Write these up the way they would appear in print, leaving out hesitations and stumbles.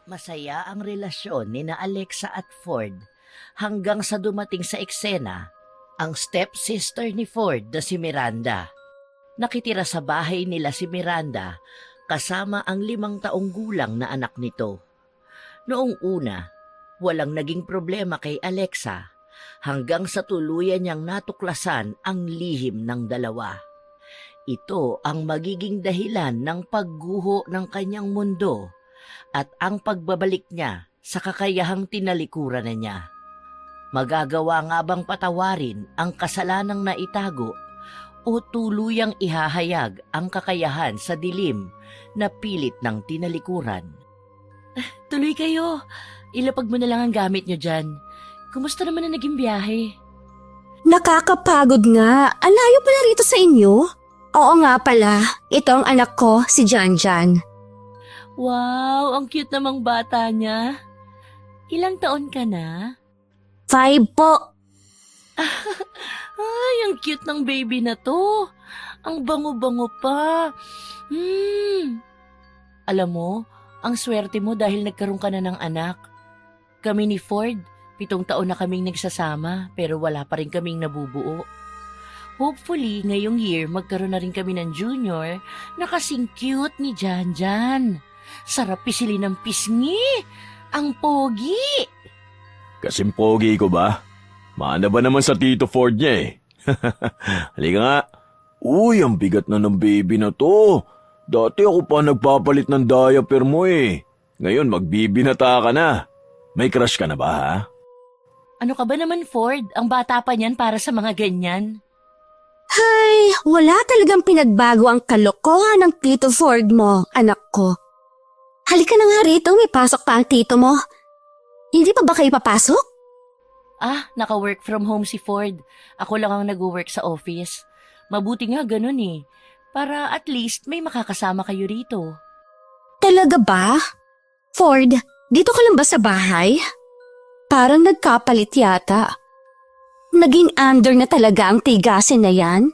Masaya ang relasyon ni na Alexa at Ford hanggang sa dumating sa eksena ang stepsister ni Ford na si Miranda. Nakitira sa bahay nila si Miranda kasama ang 5 taong gulang na anak nito. Noong una, walang naging problema kay Alexa hanggang sa tuluyan niyang natuklasan ang lihim ng dalawa. Ito ang magiging dahilan ng pagguho ng kanyang mundo at ang pagbabalik niya sa kakayahang tinalikuran na niya. Magagawa nga bang patawarin ang kasalanang naitago o tuluyang ihahayag ang kakayahan sa dilim na pilit ng tinalikuran? Tuloy kayo. Ilapag mo na lang ang gamit niyo dyan. Kumusta naman ang naging biyahe? Nakakapagod nga. Ang layo pala rito sa inyo. Oo nga pala, ito ang anak ko, si Janjan. Wow, ang cute namang bata niya. Ilang taon ka na? 5 po. Ay, ang cute ng baby na to. Ang bango-bango pa. Alam mo, ang swerte mo dahil nagkaroon ka na ng anak. Kami ni Ford, 7 taon na kaming nagsasama pero wala pa rin kaming nabubuo. Hopefully, ngayong year magkaroon na rin kami ng junior na kasing cute ni Janjan. Sarap pisilin ng pisngi. Ang pogi. Kasing pogi ko ba? Maana ba naman sa Tito Ford niya eh? Halika nga. Uy, ang bigat na ng baby na to. Dati ako pa nagpapalit ng diaper mo eh. Ngayon magbibinata ka na. May crush ka na ba ha? Ano ka ba naman, Ford? Ang bata pa niyan para sa mga ganyan. Ay, wala talagang pinagbago ang kalokohan ng Tito Ford mo, anak ko. Halika na nga rito, may pasok pa ang tito mo. Hindi pa ba kayo papasok? Naka-work from home si Ford. Ako lang ang nag-work sa office. Mabuti nga ganun eh. Para at least may makakasama kayo rito. Talaga ba? Ford, dito ka lang ba sa bahay? Parang nagkapalit yata. Naging under na talaga ang tigasin na yan?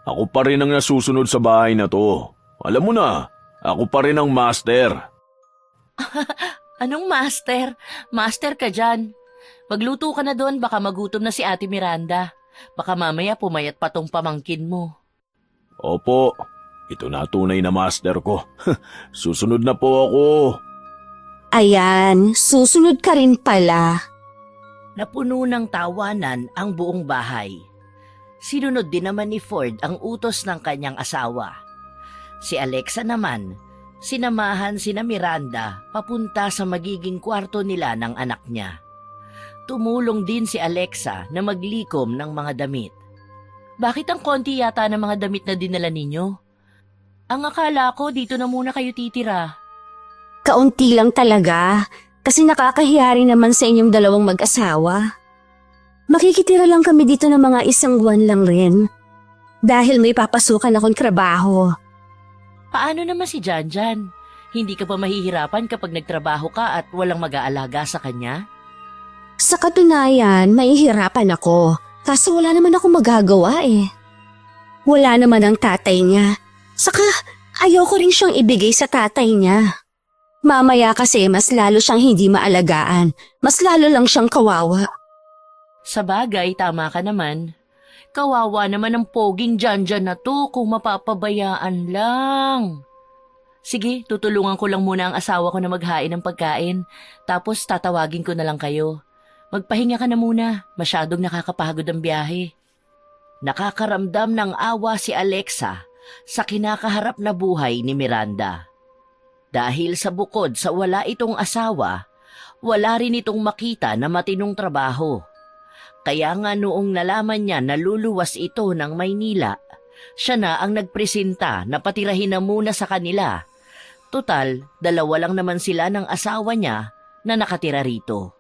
Ako pa rin ang nasusunod sa bahay na to. Alam mo na, ako pa rin ang master. Anong master? Master ka dyan. Magluto ka na doon, baka magutom na si Ate Miranda. Baka mamaya pumayat pa tong pamangkin mo. Opo, ito na tunay na master ko. Susunod na po ako. Ayan, susunod ka rin pala. Napuno ng tawanan ang buong bahay. Sinunod din naman ni Ford ang utos ng kanyang asawa. Si Alexa naman, sinamahan sina Miranda papunta sa magiging kwarto nila ng anak niya. Tumulong din si Alexa na maglikom ng mga damit. Bakit ang konti yata ng mga damit na dinala ninyo? Ang akala ko dito na muna kayo titira. Kaunti lang talaga, kasi nakakahiya rin naman sa inyong dalawang mag-asawa. Makikitira lang kami dito ng mga 1 buwan lang rin. Dahil may papasukan akong trabaho. Paano naman si Janjan? Hindi ka pa mahihirapan kapag nagtrabaho ka at walang mag-aalaga sa kanya? Sa katunayan, mahihirapan ako. Kaso wala naman ako magagawa eh. Wala naman ang tatay niya. Saka ayoko rin siyang ibigay sa tatay niya. Mamaya kasi mas lalo siyang hindi maalagaan. Mas lalo lang siyang kawawa. Sa bagay, tama ka naman. Kawawa naman ang poging Janjan na to kung mapapabayaan lang. Sige, tutulungan ko lang muna ang asawa ko na maghain ng pagkain. Tapos tatawagin ko na lang kayo. Magpahinga ka na muna. Masyadong nakakapagod ang biyahe. Nakakaramdam ng awa si Alexa sa kinakaharap na buhay ni Miranda. Dahil sa bukod sa wala itong asawa, wala rin itong makita na matinong trabaho. Kaya nga noong nalaman niya na luluwas ito ng Maynila, siya na ang nagpresenta na patirahin na muna sa kanila. Total, 2 lang naman sila ng asawa niya na nakatira rito.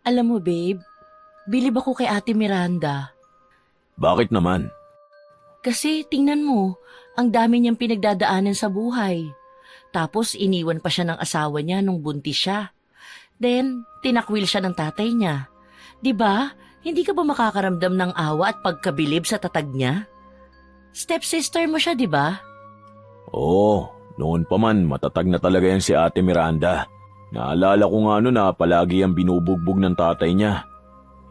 Alam mo babe, bilib ako kay Ate Miranda. Bakit naman? Kasi tingnan mo, ang dami niyang pinagdadaanan sa buhay. Tapos iniwan pa siya ng asawa niya nung buntis siya. Then, tinakwil siya ng tatay niya. 'Di ba? Hindi ka ba makakaramdam ng awa at pagkabilib sa tatag niya? Stepsister mo siya, 'di ba? Oo, noon pa man matatag na talaga yan si Ate Miranda. Naalala ko nga na palagi ang binubugbog ng tatay niya.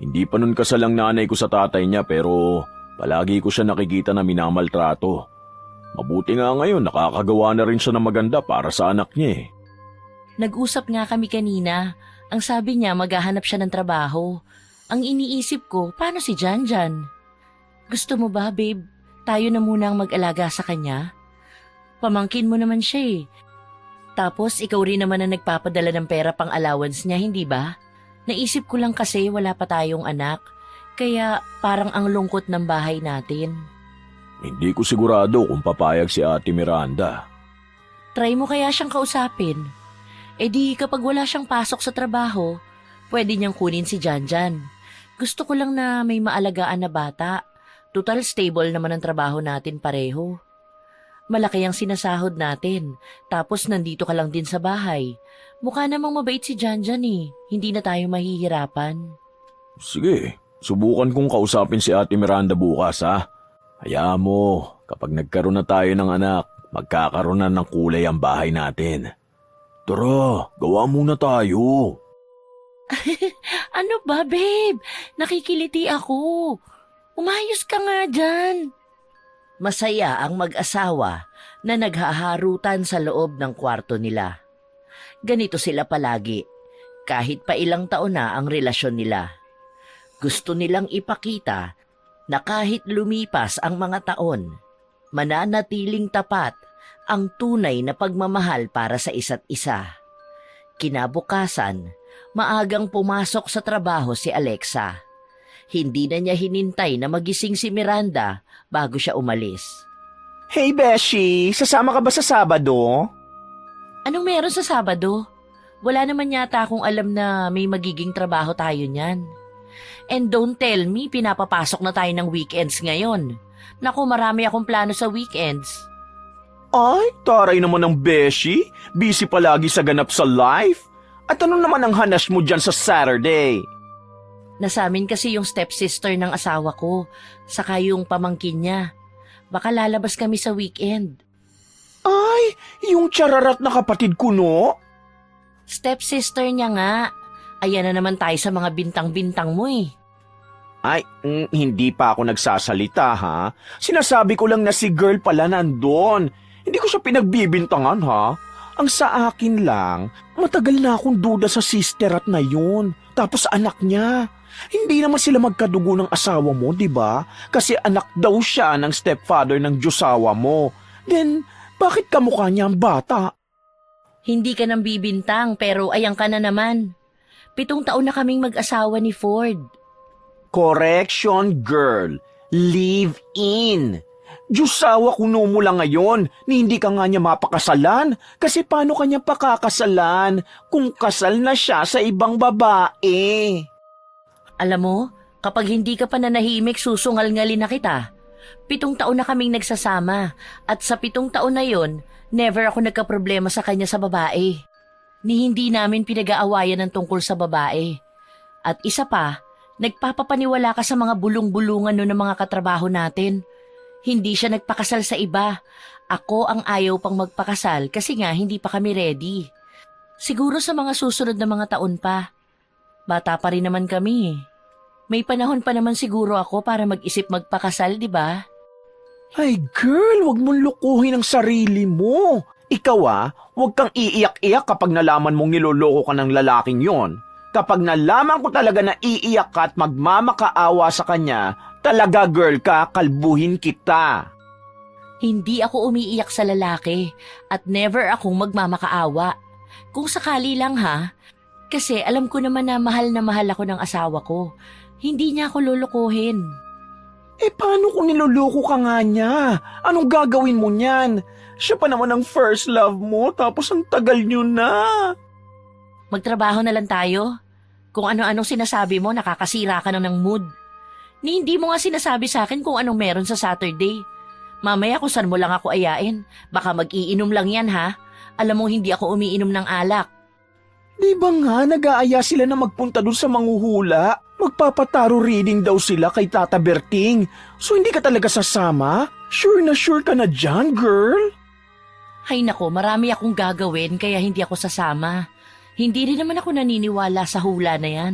Hindi pa nun kasal ang nanay ko sa tatay niya pero palagi ko siya nakikita na minamaltrato. Mabuti nga ngayon nakakagawa na rin siya ng maganda para sa anak niya eh. Nag-usap nga kami kanina. Ang sabi niya maghahanap siya ng trabaho. Ang iniisip ko, paano si Janjan? Gusto mo ba, babe? Tayo na muna ang mag-alaga sa kanya? Pamangkin mo naman siya eh. Tapos ikaw rin naman ang nagpapadala ng pera pang allowance niya, hindi ba? Naisip ko lang kasi wala pa tayong anak. Kaya parang ang lungkot ng bahay natin. Hindi ko sigurado kung papayag si Ate Miranda. Try mo kaya siyang kausapin. E di kapag wala siyang pasok sa trabaho, pwede niyang kunin si Janjan. Gusto ko lang na may maalagaan na bata. Total stable naman ang trabaho natin pareho. Malaki ang sinasahod natin, tapos nandito ka lang din sa bahay. Mukha namang mabait si Janjan eh, hindi na tayo mahihirapan. Sige, subukan kong kausapin si Ate Miranda bukas ha. Hayaan mo, kapag nagkaroon na tayo ng anak, magkakaroon na ng kulay ang bahay natin. Tara, gawa muna tayo. Ano ba, babe? Nakikiliti ako. Umayos ka nga dyan. Masaya ang mag-asawa na naghaharutan sa loob ng kwarto nila. Ganito sila palagi, kahit pa ilang taon na ang relasyon nila. Gusto nilang ipakita na kahit lumipas ang mga taon, mananatiling tapat ang tunay na pagmamahal para sa isa't isa. Kinabukasan, maagang pumasok sa trabaho si Alexa. Hindi na niya hinintay na magising si Miranda bago siya umalis. Hey Beshi, sasama ka ba sa Sabado? Anong meron sa Sabado? Wala naman yata akong alam na may magiging trabaho tayo niyan. And don't tell me pinapapasok na tayo ng weekends ngayon. Naku, marami akong plano sa weekends. Ay, taray naman ng Beshi. Busy palagi sa ganap sa life. At ano naman ang hanas mo dyan sa Saturday? Nasamin kasi yung stepsister ng asawa ko, saka yung pamangkin niya. Baka lalabas kami sa weekend. Ay, yung chararat na kapatid ko no? Stepsister niya nga. Ayan na naman tayo sa mga bintang-bintang mo eh. Ay, hindi pa ako nagsasalita ha. Sinasabi ko lang na si girl pala nandun. Hindi ko siya pinagbibintangan ha. Ang sa akin lang, matagal na akong duda sa sisterat na yun. Tapos anak niya. Hindi naman sila magkadugo ng asawa mo, di ba? Kasi anak daw siya ng stepfather ng Diyosawa mo. Then, bakit kamukha niya ang bata? Hindi ka nang bibintang pero ayan ka na naman. 7 taon na kaming mag-asawa ni Ford. Correction, girl. Live in. Diyosawa kuno mo lang ngayon ni hindi ka nga niya mapakasalan. Kasi paano kanya pakakasalan kung kasal na siya sa ibang babae? Alam mo, kapag hindi ka pa nanahimik, susungal-ngalin na kita. 7 taon na kaming nagsasama at sa 7 taon na yon, never ako nagkaproblema sa kanya sa babae. Ni hindi namin pinag-aawayan ng tungkol sa babae. At isa pa, nagpapapaniwala ka sa mga bulong-bulungan no ng mga katrabaho natin. Hindi siya nagpakasal sa iba. Ako ang ayaw pang magpakasal kasi nga hindi pa kami ready. Siguro sa mga susunod na mga taon pa. Bata pa rin naman kami. May panahon pa naman siguro ako para mag-isip magpakasal, di ba? Ay girl, wag mong lukuhin ang sarili mo. Ikaw wag kang iiyak-iyak kapag nalaman mong niloloko ka ng lalaking yon. Kapag nalaman ko talaga na iiyak ka at magmamakaawa sa kanya, talaga girl ka, kalbuhin kita. Hindi ako umiiyak sa lalaki at never akong magmamakaawa. Kung sakali lang ha, kasi alam ko naman na mahal ako ng asawa ko. Hindi niya ako lulukuhin. Paano kung niloloko ka nga niya? Anong gagawin mo niyan? Siya pa naman ang first love mo, tapos ang tagal niyo na. Magtrabaho na lang tayo. Kung ano-anong sinasabi mo, nakakasira ka na ng mood. Ni hindi mo nga sinasabi sa akin kung anong meron sa Saturday. Mamaya kung saan mo lang ako ayain, baka mag-iinom lang yan ha. Alam mo hindi ako umiinom ng alak. Di ba nga nag-aaya sila na magpunta dun sa manghuhula? Magpapataro reading daw sila kay Tata Berting. So hindi ka talaga sasama? Sure na sure ka na dyan, girl? Hay nako, marami akong gagawin kaya hindi ako sasama. Hindi rin naman ako naniniwala sa hula na yan.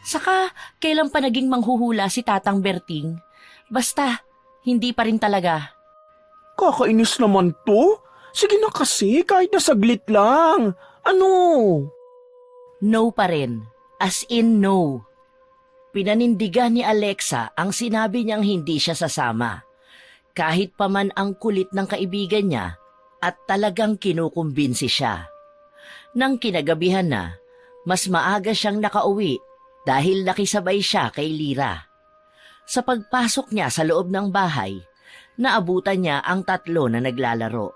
Saka, kailan pa naging manghuhula si Tatang Berting? Basta, hindi pa rin talaga. Kakainis naman to. Sige na kasi, kahit na saglit lang. Ano? No pa rin. As in no. Pinanindigan ni Alexa ang sinabi niyang hindi siya sasama. Kahit pa man ang kulit ng kaibigan niya at talagang kinukumbinsi siya. Nang kinagabihan na, mas maaga siyang nakauwi dahil nakisabay siya kay Lira. Sa pagpasok niya sa loob ng bahay, naabutan niya ang tatlo na naglalaro.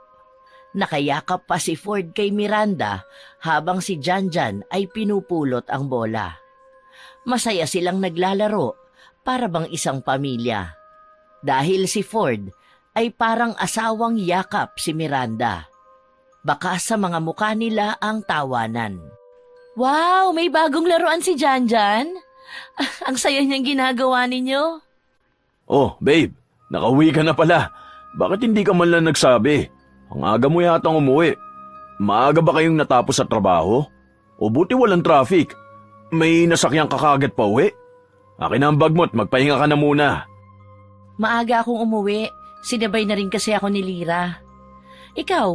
Nakayakap pa si Ford kay Miranda habang si Janjan ay pinupulot ang bola. Masaya silang naglalaro para bang isang pamilya. Dahil si Ford ay parang asawang yakap si Miranda. Baka sa mga mukha nila ang tawanan. Wow, may bagong laruan si Janjan. Ang saya niyang ginagawa ninyo. Oh, babe, nakauwi ka na pala. Bakit hindi ka man lang nagsabi? Ang aga mo yatang umuwi. Maaga ba kayong natapos sa trabaho? O buti walang traffic? May nasakyan ka kagad pa uwi? Akin na ang bag mo at magpahinga ka na muna. Maaga akong umuwi. Sinabay na rin kasi ako ni Lira. Ikaw,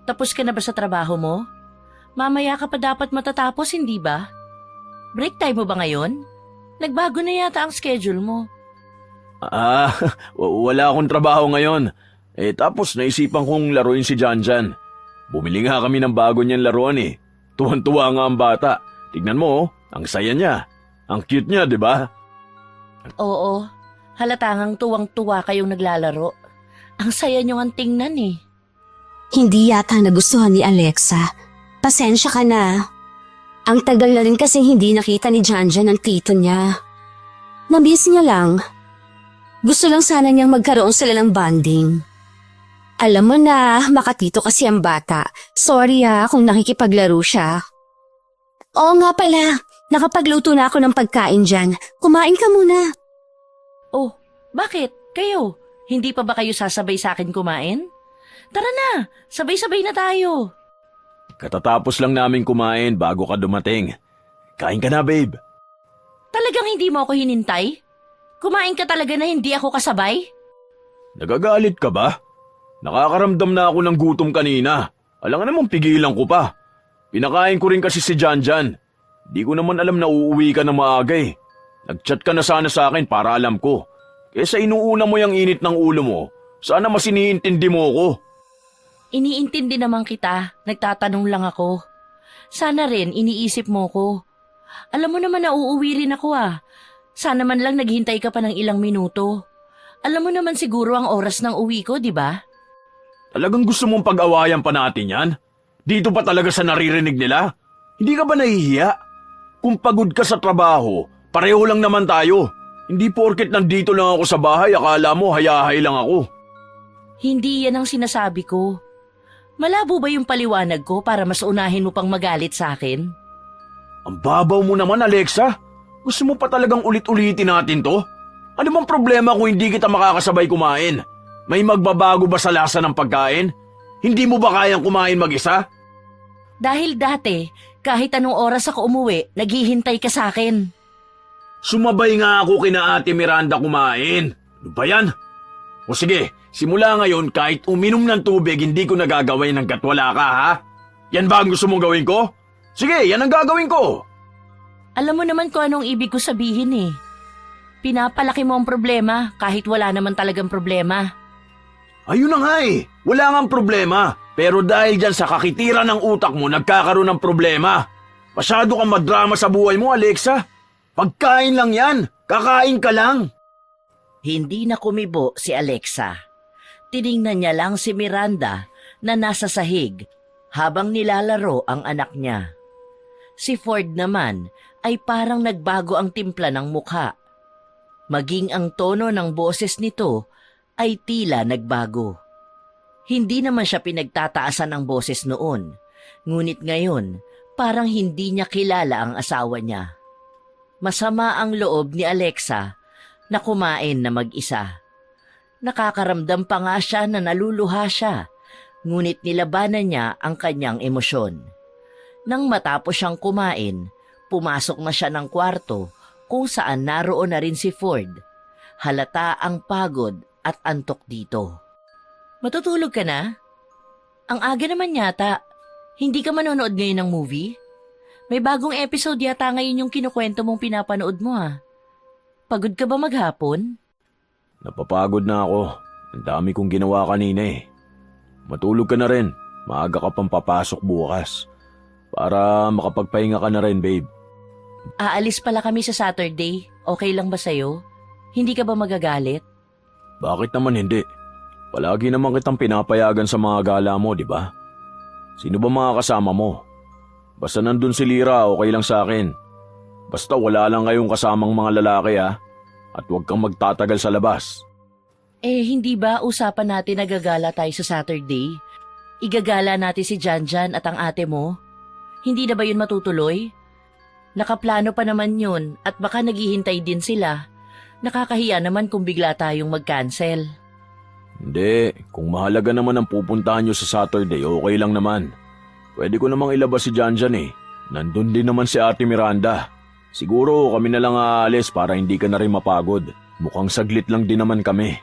tapos ka na ba sa trabaho mo? Mamaya ka pa dapat matatapos, hindi ba? Break time mo ba ngayon? Nagbago na yata ang schedule mo. Wala akong trabaho ngayon. Tapos naisipan kong laruin si Janjan. Bumili nga kami ng bago niyang laruan eh. Tuwan-tuwa nga ang bata. Tignan mo, ang saya niya. Ang cute niya, di ba? Oo, halatangang tuwang-tuwa kayong naglalaro. Ang saya niyo ang tingnan eh. Hindi yata nagustuhan ni Alexa. Pasensya ka na. Ang tagal na rin kasi hindi nakita ni Janjan ang tito niya. Namiss niya lang. Gusto lang sana niyang magkaroon sila ng bonding. Alam mo na, makatito kasi ang bata. Sorry kung nakikipaglaro siya. Oo nga pala, nakapagluto na ako ng pagkain dyan. Kumain ka muna. Oh, bakit? Kayo? Hindi pa ba kayo sasabay sa akin kumain? Tara na, sabay-sabay na tayo. Katatapos lang namin kumain bago ka dumating. Kain ka na, babe. Talagang hindi mo ako hinintay? Kumain ka talaga na hindi ako kasabay? Nagagalit ka ba? Nakakaramdam na ako ng gutom kanina. Alam nga namang pigilan ko pa. Pinakain ko rin kasi si Janjan. Di ko naman alam na uuwi ka na maaga eh. Nag-chat ka na sana sa akin para alam ko. Kesa inuuna mo yung init ng ulo mo, sana mas iniintindi mo ko. Iniintindi naman kita, nagtatanong lang ako. Sana rin iniisip mo ko. Alam mo naman na uuwi rin ako Sana man lang naghintay ka pa ng ilang minuto. Alam mo naman siguro ang oras ng uwi ko, di ba? Talagang gusto mong pag-awayan pa natin yan? Dito pa talaga sa naririnig nila? Hindi ka ba nahihiya? Kung pagod ka sa trabaho, pareho lang naman tayo. Hindi porket nandito lang ako sa bahay, akala mo hayahay lang ako. Hindi yan ang sinasabi ko. Malabo ba yung paliwanag ko para mas unahin mo pang magalit sa akin? Ang babaw mo naman, Alexa. Gusto mo pa talagang ulit-ulitin natin to? Ano bang problema kung hindi kita makakasabay kumain? May magbabago ba sa lasa ng pagkain? Hindi mo ba kayang kumain mag-isa? Dahil dati, kahit anong oras ako umuwi, naghihintay ka sa akin. Sumabay nga ako kina Ate Miranda kumain. Ano ba yan? O sige, simula ngayon kahit uminom ng tubig hindi ko nagagawin ng katwala ka ha? Yan ba ang gusto mong gawin ko? Sige, yan ang gagawin ko. Alam mo naman kung anong ibig ko sabihin eh. Pinapalaki mo ang problema kahit wala naman talagang problema. Ayun na nga eh, wala ngang problema. Pero dahil dyan sa kakitiran ng utak mo, nagkakaroon ng problema. Masyado kang madrama sa buhay mo, Alexa. Pagkain lang yan, kakain ka lang. Hindi na kumibo si Alexa. Tiningnan niya lang si Miranda na nasa sahig habang nilalaro ang anak niya. Si Ford naman ay parang nagbago ang timpla ng mukha. Maging ang tono ng boses nito ay tila nagbago. Hindi naman siya pinagtataasan ng boses noon, ngunit ngayon parang hindi niya kilala ang asawa niya. Masama ang loob ni Alexa na kumain na mag-isa. Nakakaramdam pa nga siya na naluluha siya, ngunit nilabanan niya ang kanyang emosyon. Nang matapos siyang kumain, pumasok na siya ng kwarto kung saan naroon na rin si Ford. Halata ang pagod at antok dito. Matutulog ka na? Ang aga naman yata. Hindi ka manonood ngayon ng movie? May bagong episode yata ngayon yung kinukwento mong pinapanood mo ha. Pagod ka ba maghapon? Napapagod na ako. Ang dami kong ginawa kanina eh. Matulog ka na rin. Maaga ka pang papasok bukas. Para makapagpahinga ka na rin, babe. Aalis pala kami sa Saturday. Okay lang ba sa'yo? Hindi ka ba magagalit? Bakit naman hindi? Palagi naman kitang pinapayagan sa mga gala mo, di ba? Sino ba mga kasama mo? Basta nandun si Lira, okay lang sa akin. Basta wala lang kayong kasamang mga lalaki ha. At huwag kang magtatagal sa labas. Hindi ba usapan natin na gagala tayo sa Saturday? Igagala natin si Janjan at ang ate mo? Hindi na ba yun matutuloy? Nakaplano pa naman yun at baka naghihintay din sila. Nakakahiya naman kung bigla tayong mag-cancel. Hindi, kung mahalaga naman ang pupuntahan nyo sa Saturday, okay lang naman. Pwede ko namang ilabas si Janjan eh. Nandun din naman si Ate Miranda. Siguro kami na lang aalis para hindi ka na rin mapagod. Mukhang saglit lang din naman kami.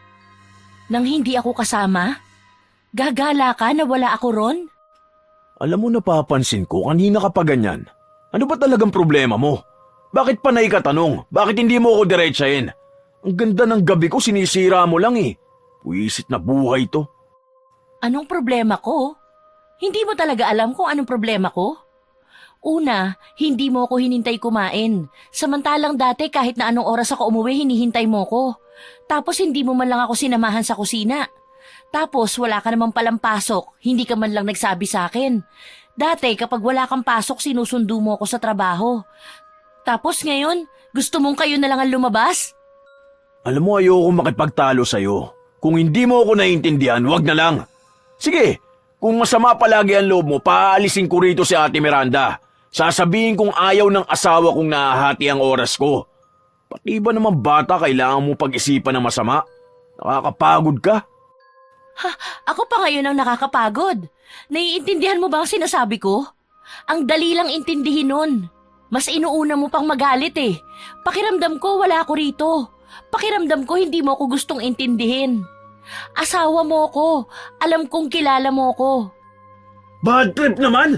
Nang hindi ako kasama? Gagala ka na wala ako ron? Alam mo, napapansin ko, kanina ka pa ganyan. Ano ba talagang problema mo? Bakit panay ka tanong? Bakit hindi mo ako diretsahin? Ang ganda ng gabi ko, sinisira mo lang eh. Puwisit na buhay to. Anong problema ko? Hindi mo talaga alam kung anong problema ko? Una, hindi mo ako hinintay kumain. Samantalang dati kahit na anong oras ako umuwi, hinihintay mo ko. Tapos hindi mo man lang ako sinamahan sa kusina. Tapos wala ka namang palang pasok, hindi ka man lang nagsabi sa akin. Dati kapag wala kang pasok, sinusundo mo ako sa trabaho. Tapos ngayon, gusto mong kayo na lang ang lumabas? Alam mo, ayoko makipagtalo sa'yo. Kung hindi mo ako naiintindihan, wag na lang. Sige, kung masama palagi ang loob mo, paalisin ko rito si Ate Miranda. Sasabihin kong ayaw ng asawa kong nahahati ang oras ko. Pati ba naman bata kailangan mo pag-isipan ng masama? Nakakapagod ka? Ako pa ngayon ang nakakapagod. Naiintindihan mo ba ang sinasabi ko? Ang dali lang intindihin nun. Mas inuuna mo pang magalit eh. Pakiramdam ko wala ako rito. Pakiramdam ko hindi mo ako gustong intindihin. Asawa mo ko. Alam kong kilala mo ko. Bad trip naman!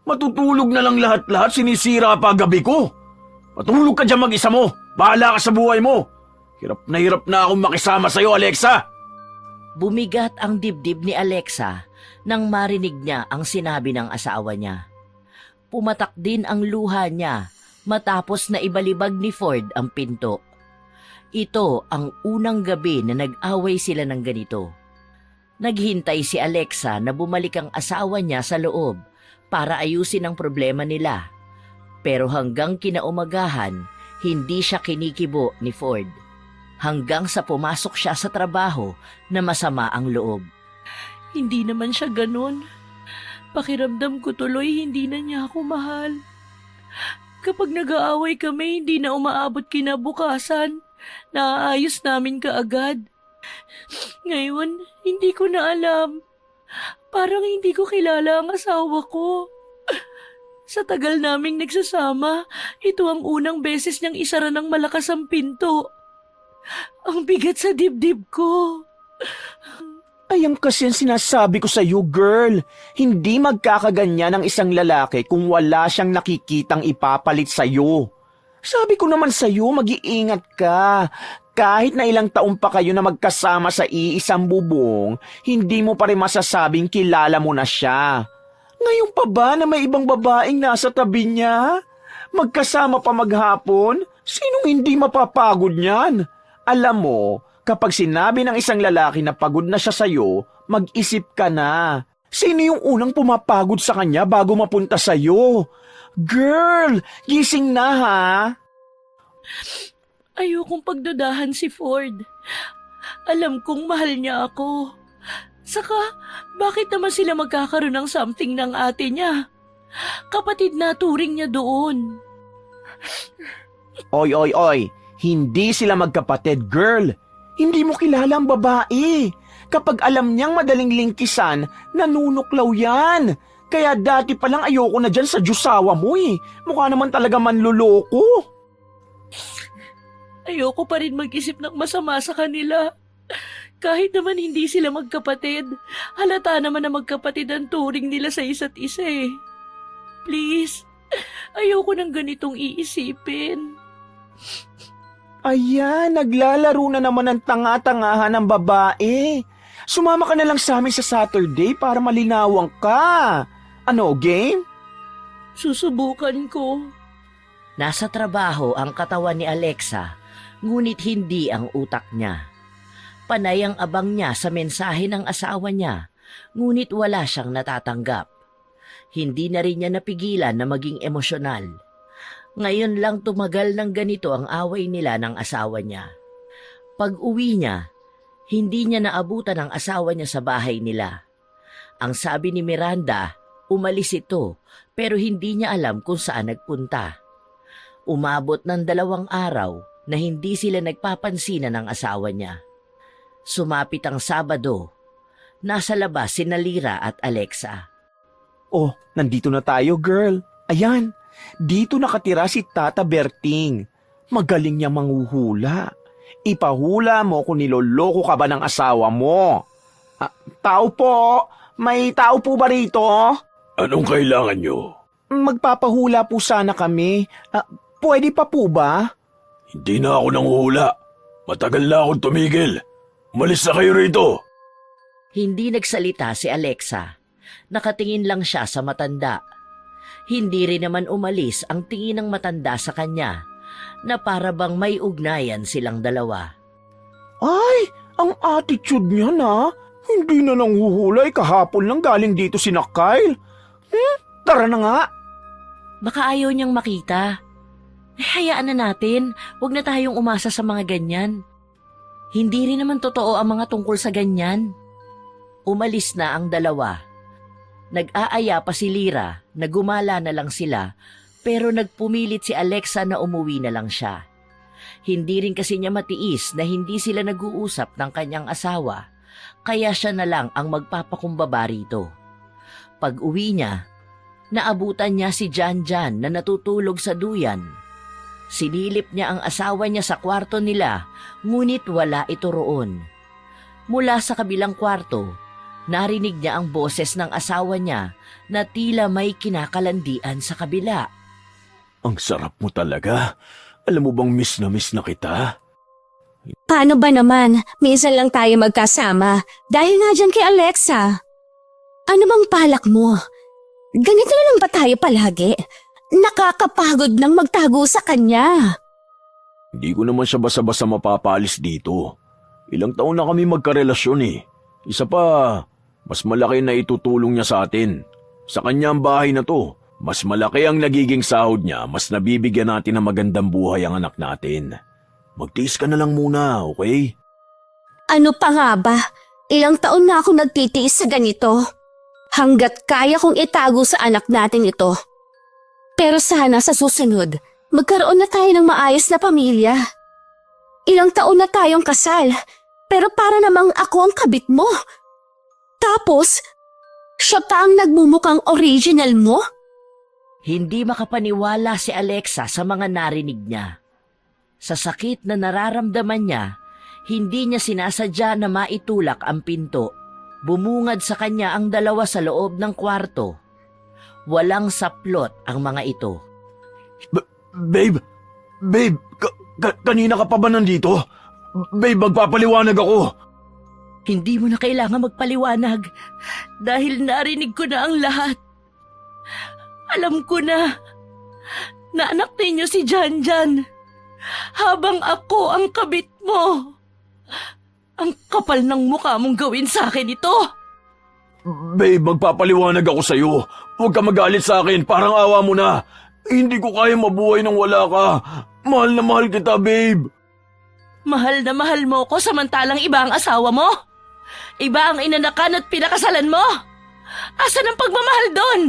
Matutulog na lang lahat-lahat, sinisira pa gabi ko. Matulog ka dyan mag-isa mo. Bahala ka sa buhay mo. Hirap na akong makisama sa'yo, Alexa. Bumigat ang dibdib ni Alexa nang marinig niya ang sinabi ng asawa niya. Pumatak din ang luha niya matapos na ibalibag ni Ford ang pinto. Ito ang unang gabi na nag-away sila ng ganito. Naghintay si Alexa na bumalik ang asawa niya sa loob para ayusin ang problema nila. Pero hanggang kinaumagahan, hindi siya kinikibo ni Ford. Hanggang sa pumasok siya sa trabaho na masama ang loob. Hindi naman siya ganun. Pakiramdam ko tuloy hindi na niya ako mahal. Kapag nag-aaway kami, hindi na umaabot kinabukasan. Naaayos namin kaagad. Ngayon, hindi ko na alam. Parang hindi ko kilala ang asawa ko. Sa tagal naming nagsasama, ito ang unang beses niyang isara ng malakas ang pinto. Ang bigat sa dibdib ko. Ayan kasi ang sinasabi ko sa'yo, girl. Hindi magkakaganyan ang isang lalaki kung wala siyang nakikitang ipapalit sa'yo. Sabi ko naman sa'yo, mag-iingat ka. Kahit na ilang taon pa kayo na magkasama sa iisang bubong, hindi mo pa rin masasabing kilala mo na siya. Ngayon pa ba na may ibang babaeng nasa tabi niya? Magkasama pa maghapon? Sinong hindi mapapagod niyan? Alam mo, kapag sinabi ng isang lalaki na pagod na siya sa'yo, mag-isip ka na. Sino yung unang pumapagod sa kanya bago mapunta sa'yo? Girl, gising na ha? Ayokong pagdudahan si Ford. Alam kong mahal niya ako. Saka, bakit naman sila magkakaroon ng something ng ate niya? Kapatid na turing niya doon. Oy. Hindi sila magkapatid, girl. Hindi mo kilala ang babae. Kapag alam niyang madaling lingkisan, nanunuklaw yan. Kaya dati palang ayoko na dyan sa jusawa mo eh. Mukha naman talaga manluloko. Ayoko pa rin mag-isip ng masama sa kanila. Kahit naman hindi sila magkapatid, halata naman na magkapatid ang turing nila sa isa't isa eh. Please, ayoko ng ganitong iisipin. Ayan, naglalaro na naman ng tanga-tangahan ng babae. Sumama ka na lang sa amin sa Saturday para malinawang ka. Ano, game? Susubukan ko. Nasa trabaho ang katawan ni Alexa, ngunit hindi ang utak niya. Panay ang abang niya sa mensahe ng asawa niya, ngunit wala siyang natatanggap. Hindi na rin niya napigilan na maging emosyonal. Ngayon lang tumagal ng ganito ang away nila ng asawa niya. Pag-uwi niya, hindi niya naabutan ang asawa niya sa bahay nila. Ang sabi ni Miranda, umalis ito pero hindi niya alam kung saan nagpunta. Umabot ng 2 araw na hindi sila nagpapansinan ng asawa niya. Sumapit ang Sabado. Nasa labas sina Lyra at Alexa. Oh, nandito na tayo, girl. Ayan, dito nakatira si Tata Berting. Magaling niyang manghuhula. Ipahula mo kung niloloko ka ba ng asawa mo. Tao po, may tao po ba rito? Anong kailangan nyo? Magpapahula po sana kami. Pwede pa po ba? Hindi na ako nanguhula. Matagal na akong tumigil. Umalis na kayo rito. Hindi nagsalita si Alexa. Nakatingin lang siya sa matanda. Hindi rin naman umalis ang tingin ng matanda sa kanya na para bang may ugnayan silang dalawa. Ay, ang attitude niya na. Hindi na nanghuhulay, kahapon lang galing dito si Kyle. Tara na nga. Baka ayaw niyang makita. Hayaan na natin. Huwag na tayong umasa sa mga ganyan. Hindi rin naman totoo ang mga tungkol sa ganyan. Umalis na ang dalawa. Nag-aaya pa si Lyra na gumala na lang sila pero nagpumilit si Alexa na umuwi na lang siya. Hindi rin kasi niya matiis na hindi sila nag-uusap ng kanyang asawa kaya siya na lang ang magpapakumbaba rito. Pag-uwi niya, naabutan niya si Janjan na natutulog sa duyan. Sinilip niya ang asawa niya sa kwarto nila, ngunit wala ito roon. Mula sa kabilang kwarto, narinig niya ang boses ng asawa niya na tila may kinakalandian sa kabila. Ang sarap mo talaga. Alam mo bang miss na kita? Paano ba naman? Minsan lang tayo magkasama dahil nga dyan kay Alexa. Ano bang balak mo? Ganito na lang ba tayo palagi? Nakakapagod nang magtago sa kanya. Hindi ko naman siya basa-basa mapapalis dito. Ilang taon na kami magkarelasyon eh. Isa pa, mas malaki na itutulong niya sa atin. Sa kanya ang bahay na to. Mas malaki ang nagiging sahod niya, mas nabibigyan natin ng magandang buhay ang anak natin. Magtiis ka na lang muna, okay? Ano pa nga ba? Ilang taon na ako nagtitiis sa ganito. Hanggat kaya kong itago sa anak natin ito. Pero sana sa susunod, magkaroon na tayo ng maayos na pamilya. Ilang taon na tayong kasal, pero para namang ako ang kabit mo. Tapos, siya pa ang nagmumukhang original mo? Hindi makapaniwala si Alexa sa mga narinig niya. Sa sakit na nararamdaman niya, hindi niya sinasadya na maitulak ang pinto. Bumungad sa kanya ang dalawa sa loob ng kwarto. Walang saplot ang mga ito. Babe, kanina ka pa ba nandito? Babe, magpapaliwanag ako. Hindi mo na kailangan magpaliwanag dahil narinig ko na ang lahat. Alam ko na anak ninyo si Janjan habang ako ang kabit mo. Ang kapal ng mukha mong gawin sa akin ito. Babe, magpapaliwanag ako sa'yo. Huwag ka magalit sa akin, parang awa mo na. Hindi ko kaya mabuhay nang wala ka. Mahal na mahal kita, babe. Mahal na mahal mo ko samantalang iba ang asawa mo? Iba ang inanakan at pinakasalan mo? Asan ang pagmamahal doon?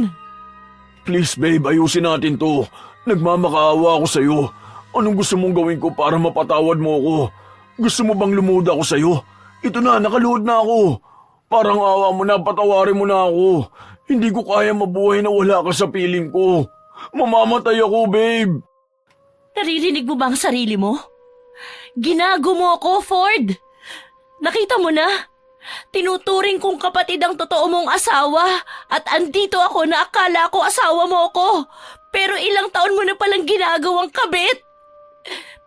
Please, babe, ayusin natin to. Nagmamakaawa ako sa'yo. Anong gusto mong gawin ko para mapatawad mo ako? Gusto mo bang lumuhod ako sa'yo? Ito na, nakaluhod na ako. Parang awa mo na, patawarin mo na ako. Hindi ko kaya mabuhay na wala ka sa piling ko. Mamamatay ako, babe. Naririnig mo ba ang sarili mo? Ginago mo ako, Ford. Nakita mo na? Tinuturing kong kapatid ang totoo mong asawa at andito ako na akala ko asawa mo ako. Pero ilang taon mo na palang ginagawang kabit.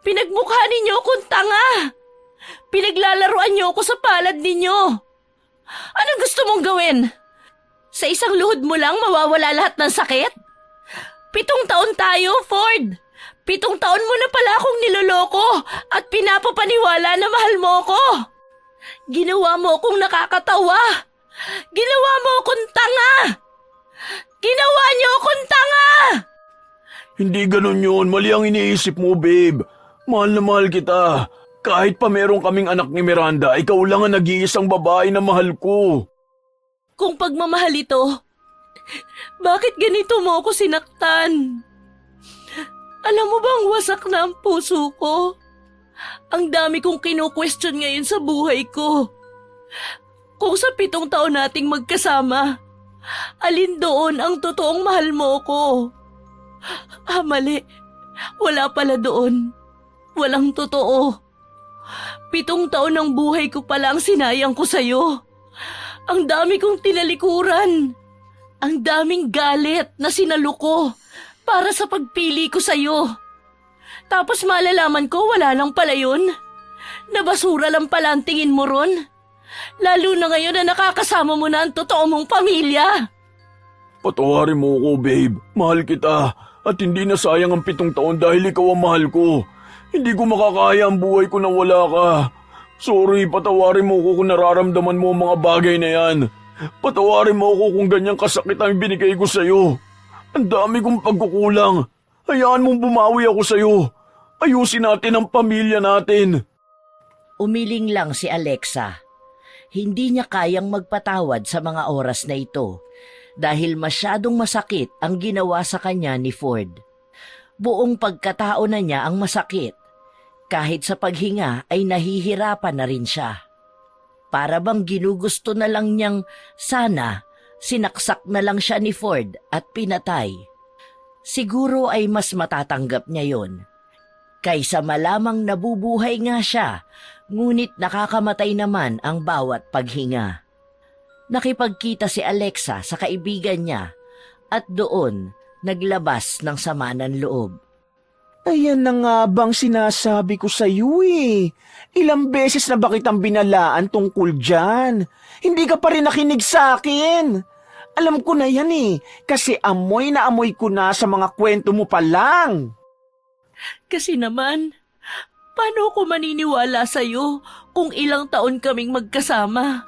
Pinagmukha ninyo akong tanga. Pinaglalaruan niyo ako sa palad ninyo. Anong gusto mong gawin? Sa isang luhod mo lang mawawala lahat ng sakit? 7 taon tayo, Ford. 7 taon mo na pala akong niloloko at pinapapaniwala na mahal mo ako. Ginawa mo akong nakakatawa. Ginawa mo akong tanga. Ginawa niyo akong tanga. Hindi ganun yun. Mali ang iniisip mo, babe. Mahal na mahal kita. Kahit pa meron kaming anak ni Miranda, ikaw lang ang nag-iisang babae na mahal ko. Kung pagmamahal ito, bakit ganito mo ako sinaktan? Alam mo bang wasak na ang puso ko? Ang dami kong kino-question ngayon sa buhay ko. Kung sa 7 taon nating magkasama, alin doon ang totoong mahal mo ko? Mali. Wala pala doon. Walang totoo. 7 taon ng buhay ko pala ang sinayang ko sa'yo. Ang dami kong tinalikuran. Ang daming galit na sinalo ko para sa pagpili ko sa'yo. Tapos malalaman ko wala lang pala yun. Nabasura lang pala ang tingin mo ron. Lalo na ngayon na nakakasama mo na ang totoo mong pamilya. Patawarin mo ko, babe. Mahal kita. At hindi na sayang ang 7 taon dahil ikaw ang mahal ko. Hindi ko makakaya ang buhay ko na wala ka. Sorry, patawarin mo ko kung nararamdaman mo ang mga bagay na yan. Patawarin mo ko kung ganyang kasakit ang binigay ko sa'yo. Ang dami kong pagkukulang. Hayaan mong bumawi ako sa'yo. Ayusin natin ang pamilya natin. Umiling lang si Alexa. Hindi niya kayang magpatawad sa mga oras na ito dahil masyadong masakit ang ginawa sa kanya ni Ford. Buong pagkatao na niya ang masakit. Kahit sa paghinga ay nahihirapan na rin siya. Para bang ginugusto na lang niyang sana sinaksak na lang siya ni Ford at pinatay. Siguro ay mas matatanggap niya yon. Kaysa malamang nabubuhay nga siya, ngunit nakakamatay naman ang bawat paghinga. Nakipagkita si Alexa sa kaibigan niya at doon naglabas ng sama ng loob. Ayan na nga bang sinasabi ko sa iyo eh. Ilang beses na ba kitang binalaan tungkol dyan? Hindi ka pa rin nakinig sa akin. Alam ko na yan eh, kasi amoy na amoy ko na sa mga kwento mo pa lang. Kasi naman, paano ko maniniwala sa'yo kung ilang taon kaming magkasama?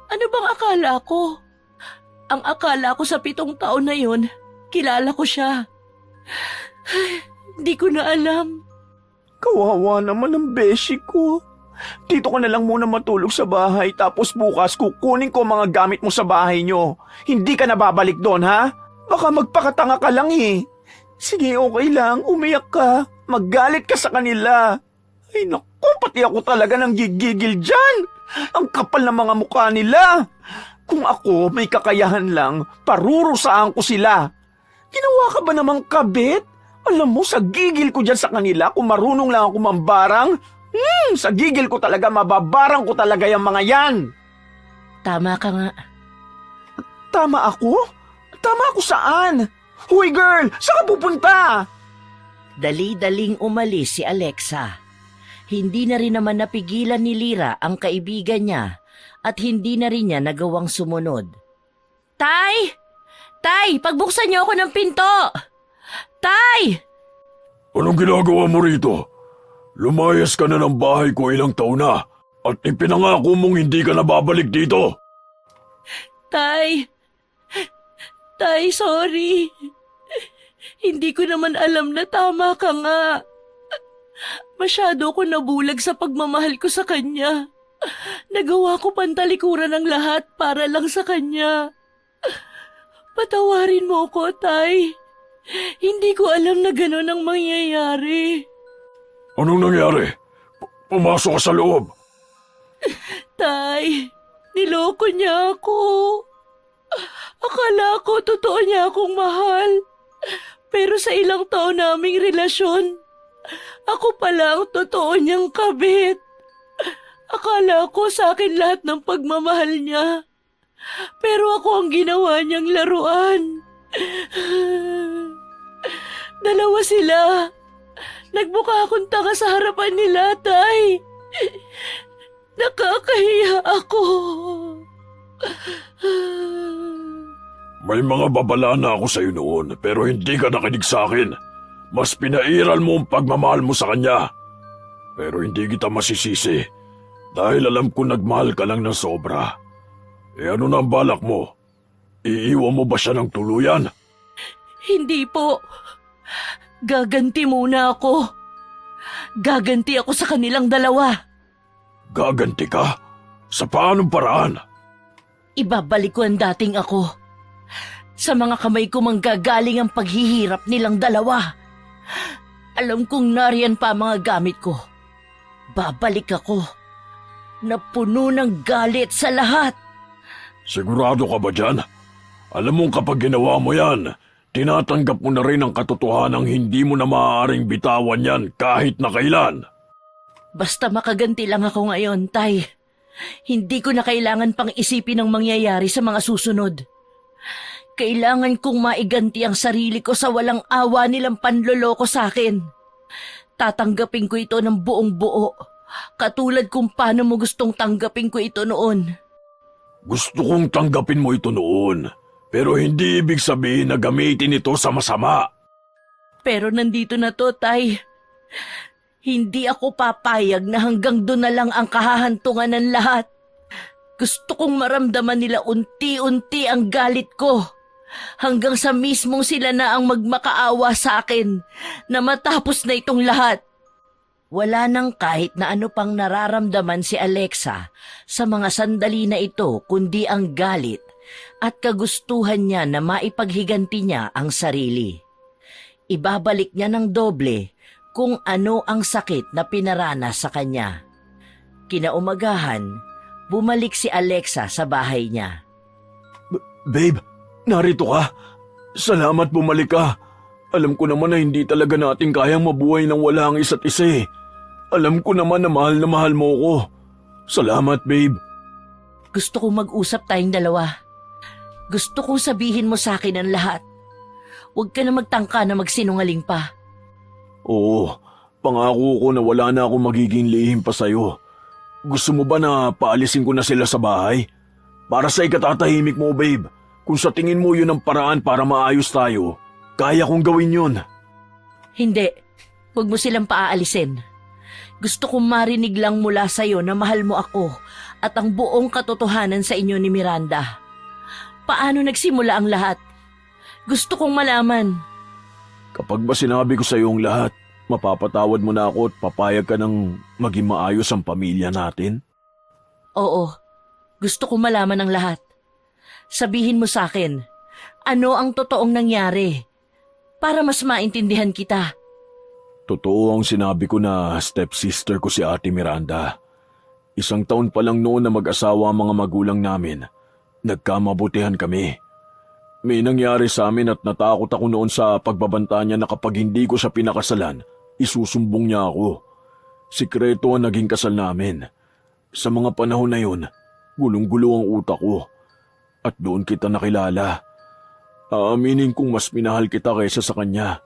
Ano bang akala ko? Ang akala ko sa 7 taon na yun, kilala ko siya. Di ko na alam. Kawawa naman ang beshi ko. Dito ka na lang muna matulog sa bahay tapos bukas kukunin ko mga gamit mo sa bahay nyo. Hindi ka na babalik doon, ha? Baka magpakatanga ka lang eh. Sige, okay lang. Umiyak ka. Maggalit ka sa kanila. Ay naku, pati ako talaga nang gigigil dyan. Ang kapal ng mga mukha nila. Kung ako may kakayahan lang, parurusaan ko sila. Ginawa ka ba namang kabit? Alam mo, sa gigil ko dyan sa kanila, kung marunong lang ako mambarang, sa gigil ko talaga, mababarang ko talaga yung mga yan. Tama ka nga. Tama ako? Tama ako saan? Huy girl, saan ka pupunta? Dali-daling umalis si Alexa. Hindi na rin naman napigilan ni Lyra ang kaibigan niya at hindi na rin niya nagawang sumunod. Tay! Tay, pagbuksan niyo ako ng pinto! Tay! Anong ginagawa mo rito? Lumayas ka na ng bahay ko ilang taon na at ipinangako mong hindi ka na babalik dito. Tay! Tay, sorry. Hindi ko naman alam na tama ka nga. Masyado ko nabulag sa pagmamahal ko sa kanya. Nagawa ko pantalikuran ng lahat para lang sa kanya. Patawarin mo ko, Tay. Hindi ko alam na gano'n ang mangyayari. Anong nangyari? Pumasok ka sa loob. Tay, niloko niya ako. Akala ko totoo niya akong mahal. Pero sa ilang taon naming relasyon, ako pala ang totoo niyang kabit. Akala ko sa akin lahat ng pagmamahal niya. Pero ako ang ginawa niyang laruan. Dalawa sila. Nagbuka akong tanga sa harapan nila, Tay. Nakakahiya ako. May mga babala na ako sa'yo noon pero hindi ka nakinig sa akin. Mas pinairal mo ang pagmamahal mo sa kanya. Pero hindi kita masisisi dahil alam ko nagmahal ka lang ng sobra. Ano na ang balak mo? Iiwan mo ba siya ng tuluyan? Hindi po. Gaganti muna ako. Gaganti ako sa kanilang dalawa. Gaganti ka? Sa paanong paraan? Ibabalik ko ang dating ako. Sa mga kamay ko manggagaling ang paghihirap nilang dalawa. Alam kong nariyan pa ang mga gamit ko. Babalik ako. Napuno ng galit sa lahat. Sigurado ka ba dyan? Alam mong kapag ginawa mo yan, tinatanggap mo na rin ang katotohanang hindi mo na maaaring bitawan yan kahit na kailan. Basta makaganti lang ako ngayon, Tay. Hindi ko na kailangan pang isipin ang mangyayari sa mga susunod. Kailangan kong maiganti ang sarili ko sa walang awa nilang panloloko sa akin. Tatanggapin ko ito ng buong buo, katulad kung paano mo gustong tanggapin ko ito noon. Gusto kong tanggapin mo ito noon, pero hindi ibig sabihin na gamitin ito sa masama. Pero nandito na to, Tay. Hindi ako papayag na hanggang doon na lang ang kahahantungan ng lahat. Gusto kong maramdaman nila unti-unti ang galit ko. Hanggang sa mismong sila na ang magmakaawa sa akin na matapos na itong lahat. Wala nang kahit na ano pang nararamdaman si Alexa sa mga sandali na ito kundi ang galit at kagustuhan niya na maipaghiganti niya ang sarili. Ibabalik niya ng doble kung ano ang sakit na pinaranas sa kanya. Kinaumagahan, bumalik si Alexa sa bahay niya. Babe, narito ka. Salamat bumalik ka. Alam ko naman na hindi talaga natin kayang mabuhay nang wala ang isa't isa eh. Alam ko naman na mahal mo ko. Salamat, babe. Gusto kong mag-usap tayong dalawa. Gusto kong sabihin mo sa akin ang lahat. Huwag ka na magtangka na magsinungaling pa. Oo, pangako ko na wala na akong magiging lihim pa sa'yo. Gusto mo ba na paalisin ko na sila sa bahay? Para sa ikatatahimik mo, babe. Kung sa tingin mo yun ang paraan para maayos tayo, kaya kong gawin yun. Hindi. Huwag mo silang paaalisin. Gusto kong marinig lang mula sa'yo na mahal mo ako at ang buong katotohanan sa inyo ni Miranda. Paano nagsimula ang lahat? Gusto kong malaman. Kapag ba sinabi ko sa'yo ang lahat, mapapatawad mo na ako at papayag ka ng maging maayos ang pamilya natin? Oo. Gusto kong malaman ang lahat. Sabihin mo sa akin, ano ang totoong nangyari? Para mas maintindihan kita. Totoo ang sinabi ko na stepsister ko si Ate Miranda. 1 taon pa lang noon na mag-asawa ang mga magulang namin. Nagkamabutihan kami. May nangyari sa amin at natakot ako noon sa pagbabanta niya na kapag hindi ko siya pinakasalan, isusumbong niya ako. Sikreto ang naging kasal namin. Sa mga panahon na yun, gulong-gulo ang utak ko. At doon kita nakilala. Aaminin kong mas minahal kita kaysa sa kanya.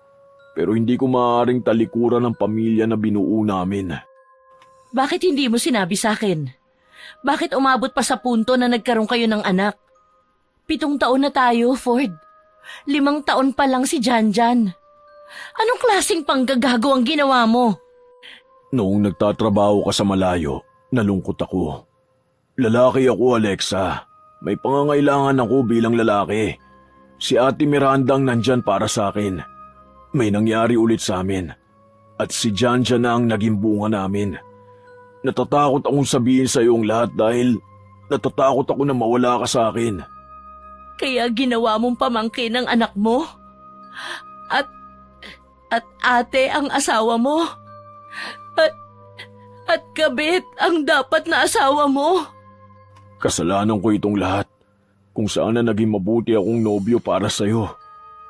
Pero hindi ko maaaring talikuran ang pamilya na binuo namin. Bakit hindi mo sinabi sa akin? Bakit umabot pa sa punto na nagkaroon kayo ng anak? 7 taon na tayo, Ford. 5 taon pa lang si Janjan. Anong klaseng panggagago ang ginawa mo? Noong nagtatrabaho ka sa malayo, nalungkot ako. Lalaki ako, Alexa. May pangangailangan ako bilang lalaki. Si Ate Miranda ang nandyan para sa akin. May nangyari ulit sa amin. At si Janjan na ang naging bunga namin. Natatakot akong sabihin sa iyo ang lahat dahil natatakot ako na mawala ka sa akin. Kaya ginawa mong pamangkin ng anak mo? At ate ang asawa mo? At kabit ang dapat na asawa mo? Kasalanan ko itong lahat. kung saan na naging mabuti akong nobyo para sa'yo.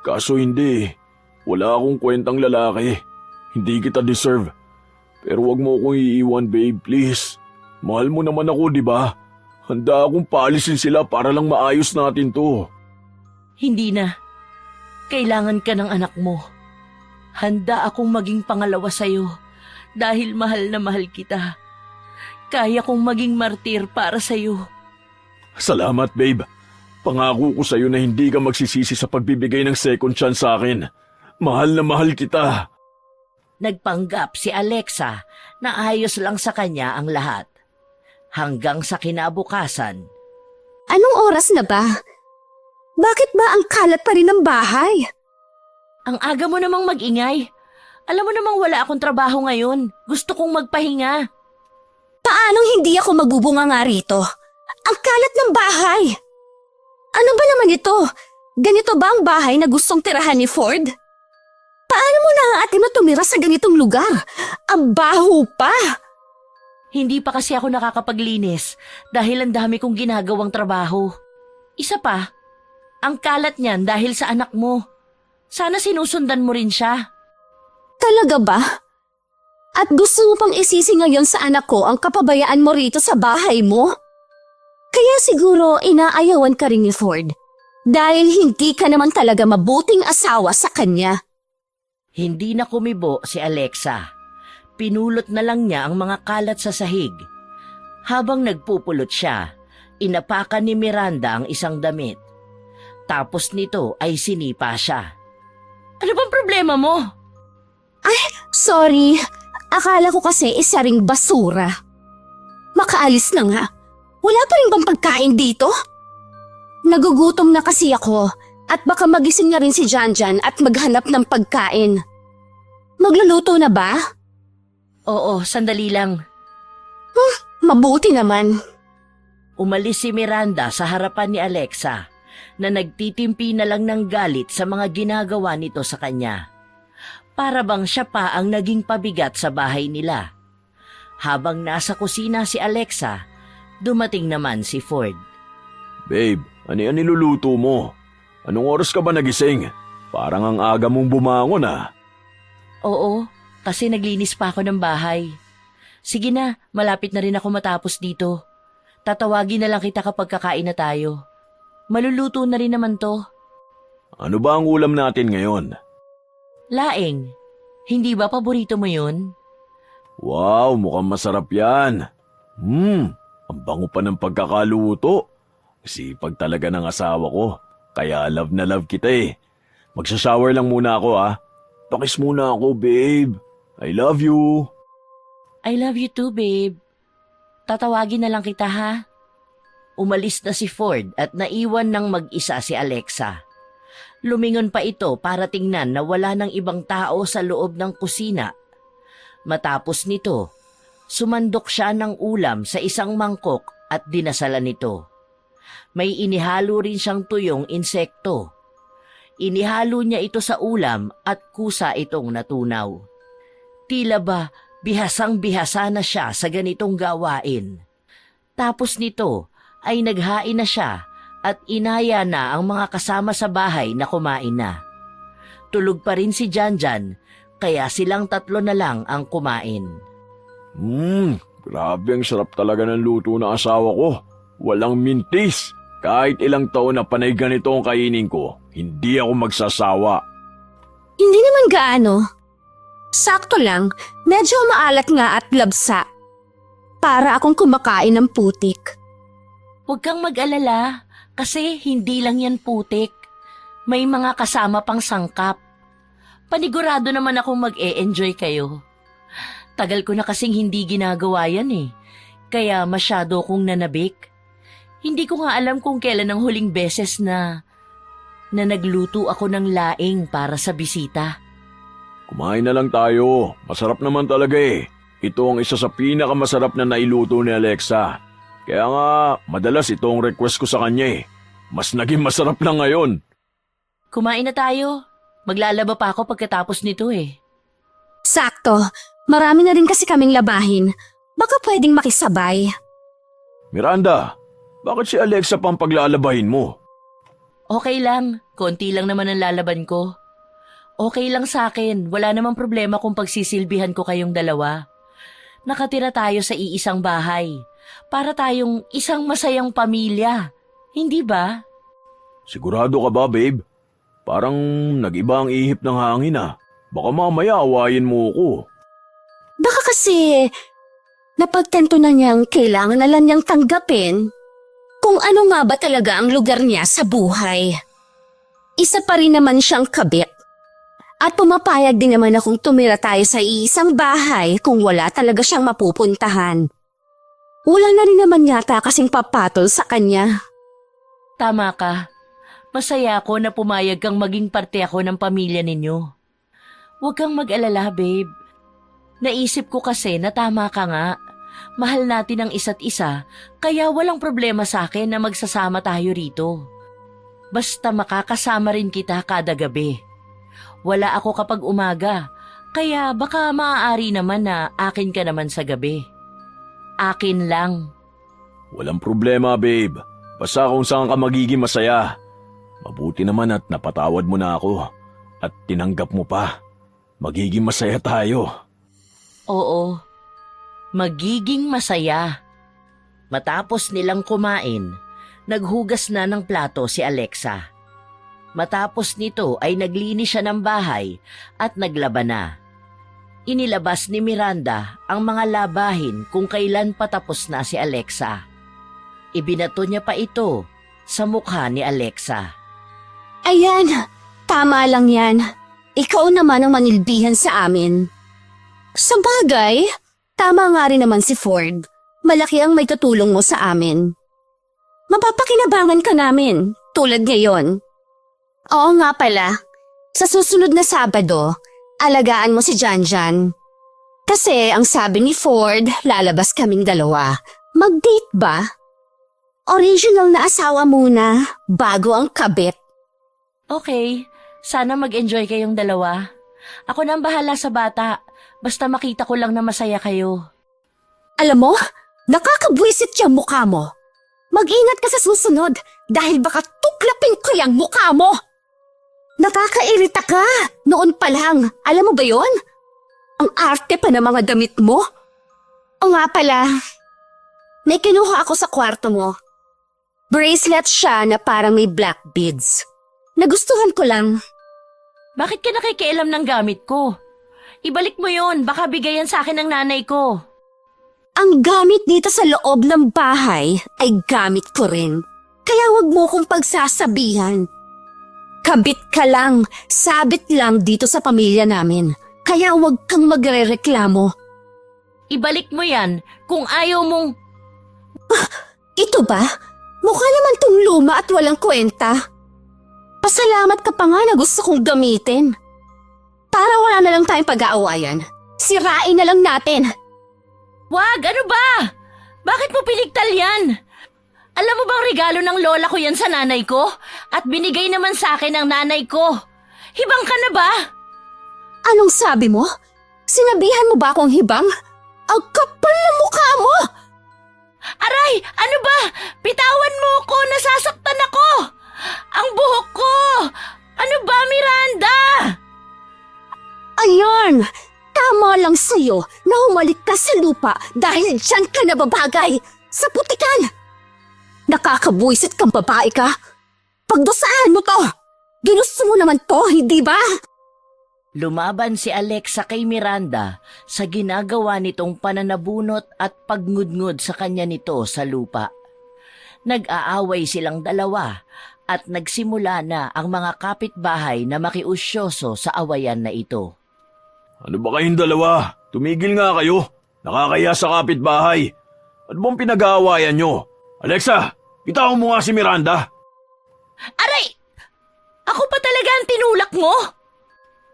Kaso hindi, wala akong kwentang lalaki. Hindi kita deserve. Pero wag mo akong iiwan, babe, please. Mahal mo naman ako, di ba? Handa akong paalisin sila para lang maayos natin to. Hindi na. Kailangan ka ng anak mo. Handa akong maging pangalawa sa'yo dahil mahal na mahal kita. Kaya kong maging martir para sa'yo. Salamat, babe. Pangako ko sa'yo na hindi ka magsisisi sa pagbibigay ng second chance sa akin. Mahal na mahal kita. Nagpanggap si Alexa na ayos lang sa kanya ang lahat. Hanggang sa kinabukasan, Anong oras na ba? Bakit ba ang kalat pa rin ng bahay? ang aga mo namang mag-ingay. Alam mo namang wala akong trabaho ngayon. Gusto kong magpahinga. Paanong hindi ako magbubunga nga rito? Ang kalat ng bahay! Ano ba naman ito? Ganito ba ang bahay na gustong tirahan ni Ford? Paano mo naaatim na tumira sa ganitong lugar? Ang baho pa! Hindi pa kasi ako nakakapaglinis dahil ang dami kong ginagawang trabaho. Isa pa, ang kalat niyan dahil sa anak mo. Sana sinusundan mo rin siya. Talaga ba? At gusto mo pang isisi ngayon sa anak ko ang kapabayaan mo rito sa bahay mo? Kaya siguro inaayawan ka rin ni Ford. Dahil hindi ka naman talaga mabuting asawa sa kanya. Hindi na kumibo si Alexa. Pinulot na lang niya ang mga kalat sa sahig. Habang nagpupulot siya, inapakan ni Miranda ang isang damit. Tapos nito ay sinipa siya. Ano bang problema mo? Sorry, akala ko kasi isa ring basura. Makaalis na nga. Wala pa rin bang pagkain dito? Nagugutom na kasi ako at baka magising na rin si Janjan at maghanap ng pagkain. Magluluto na ba? Oo, sandali lang. Mabuti naman. Umalis si Miranda sa harapan ni Alexa na nagtitimpi na lang ng galit sa mga ginagawa nito sa kanya. Para bang siya pa ang naging pabigat sa bahay nila. Habang nasa kusina si Alexa, dumating naman si Ford. Babe, ano yan niluluto mo? Anong oras ka ba nagising? Parang ang aga mong bumangon ah. Oo, kasi naglinis pa ako ng bahay. Sige na, malapit na rin ako matapos dito. Tatawagin na lang kita kapag kakain na tayo. Maluluto na rin naman to. Ano ba ang ulam natin ngayon? Laing, hindi ba paborito mo yun? Wow, mukhang masarap yan. Ang bango pa ng pagkakaluto. Sipag talaga ng asawa ko. Kaya love na love kita eh. Magsashower lang muna ako ah. Pakis muna ako, babe. I love you. I love you too, babe. Tatawagin na lang kita ha. Umalis na si Ford at naiwan ng mag-isa si Alexa. Lumingon pa ito para tingnan na wala ng ibang tao sa loob ng kusina. Matapos nito, sumandok siya ng ulam sa isang mangkok at dinasalan nito. May inihalo rin siyang tuyong insekto. Inihalo niya ito sa ulam at kusa itong natunaw. Tila ba bihasang-bihasa na siya sa ganitong gawain. Tapos nito ay naghain na siya at inaya na ang mga kasama sa bahay na kumain na. Tulog pa rin si Janjan, kaya silang tatlo na lang ang kumain. Grabe ang sarap talaga ng luto ng asawa ko. Walang mintis. Kahit ilang taon na panay ganito ang kainin ko, hindi ako magsasawa. Hindi naman gaano. Sakto lang, medyo maalat nga at labsa. Para akong kumakain ng putik. Huwag kang mag-alala, kasi hindi lang yan putik. May mga kasama pang sangkap. Panigurado naman akong mag-e-enjoy kayo. Tagal ko na kasing hindi ginagawa yan eh, kaya masyado kong nanabik. Hindi ko nga alam kung kailan ang huling beses na nagluto ako ng laing para sa bisita. Kumain na lang tayo. Masarap naman talaga eh. Ito ang isa sa pinakamasarap na nailuto ni Alexa. Kaya nga, madalas ito ang request ko sa kanya eh. Mas naging masarap lang ngayon. Kumain na tayo. Maglalaba pa ako pagkatapos nito eh. Sakto, marami na rin kasi kaming labahin. Baka pwedeng makisabay. Miranda, Bakit si Alexa pang paglalabahin mo? Okay lang, konti lang naman ang lalaban ko. Okay lang sa akin, wala namang problema kung pagsisilbihan ko kayong dalawa. Nakatira tayo sa iisang bahay. Para tayong isang masayang pamilya. Hindi ba? Sigurado ka ba, babe? Parang nag-iba ang ihip ng hangin ah. Baka mamaya awayin mo ko. Baka kasi napagtanto na niyang kailangan na lang niyang tanggapin kung ano nga ba talaga ang lugar niya sa buhay. Isa pa rin naman siyang kabit. At pumapayag din naman akong tumira tayo sa isang bahay kung wala talaga siyang mapupuntahan. Wala na rin naman yata kasing papatol sa kanya. Tama ka. Masaya ako na pumayag kang maging parte ako ng pamilya ninyo. Huwag kang mag-alala, babe. Naisip ko kasi na tama ka nga. Mahal natin ang isa't isa, kaya walang problema sa akin na magsasama tayo rito. Basta makakasama rin kita kada gabi. Wala ako kapag umaga, kaya baka maaari naman na akin ka naman sa gabi. Akin lang. Walang problema, babe. Basta kung saan ka magiging masaya. Mabuti naman at napatawad mo na ako. At tinanggap mo pa. Magiging masaya tayo. Oo, magiging masaya. Matapos nilang kumain, naghugas na ng plato si Alexa. Matapos nito ay naglinis siya ng bahay at naglaba na. Inilabas ni Miranda ang mga labahin kung kailan patapos na si Alexa. Ibinato niya pa ito sa mukha ni Alexa. Ayan, tama lang yan. Ikaw naman ang manilbihan sa amin. Sa bagay, tama nga rin naman si Ford. Malaki ang may katulong mo sa amin. Mapapakinabangan ka namin, tulad ngayon. Oo nga pala, sa susunod na Sabado, alagaan mo si Janjan. Kasi ang sabi ni Ford, lalabas kaming dalawa. Mag-date ba? Original na asawa muna, bago ang kabit. Okay, sana mag-enjoy kayong dalawa. Ako na ang bahala sa bata, basta makita ko lang na masaya kayo. Alam mo, nakakabwisit yung mukha mo. Mag-ingat ka sa susunod dahil baka tuklapin ko yung mukha mo. Nakakairita ka. Noon pa lang. Alam mo ba yon? Ang arte pa ng mga damit mo. O nga pala, may kinuha ako sa kwarto mo. Bracelet siya na parang may black beads. Nagustuhan ko lang. Bakit ka nakikialam ng gamit ko? Ibalik mo yon, baka bigayan sa akin ng nanay ko. Ang gamit dito sa loob ng bahay ay gamit ko rin. Kaya wag mo kong pagsasabihan. Kabit ka lang, sabit lang dito sa pamilya namin. Kaya wag kang magrereklamo. Ibalik mo yan kung ayaw mong... Ito ba? Mukha naman tong luma at walang kwenta. Pasalamat ka pa nga na gusto kong gamitin. Para wala na lang tayong pag-aawayan. Sirain na lang natin. Wag, ano ba? Bakit mo piligtal yan? Alam mo bang regalo ng lola ko yan sa nanay ko? At binigay naman sa akin ng nanay ko. Hibang ka na ba? Anong sabi mo? Sinabihan mo ba akong hibang? Ang kapal na mukha mo! Aray, ano ba? Pitawan mo ko, nasasaktan ako! Ang buhok ko! Ano ba, Miranda? Ayan! Tama lang sa'yo na humalik ka sa lupa dahil dyan ka nababagay sa putikan! Nakakabuisit kang babae ka! Pagdusahan mo to! Ginusto mo naman to, hindi ba? Lumaban si Alexa kay Miranda sa ginagawa nitong pananabunot at pagngudngud sa kanya nito sa lupa. Nag-aaway silang dalawa at nagsimula na ang mga kapitbahay na makiusyoso sa awayan na ito. Ano ba kayong dalawa? Tumigil nga kayo. Nakakaya sa kapitbahay. Ano bang pinag-aawayan nyo? Alexa, bitawan mo nga si Miranda. Aray! Ako pa talaga ang tinulak mo?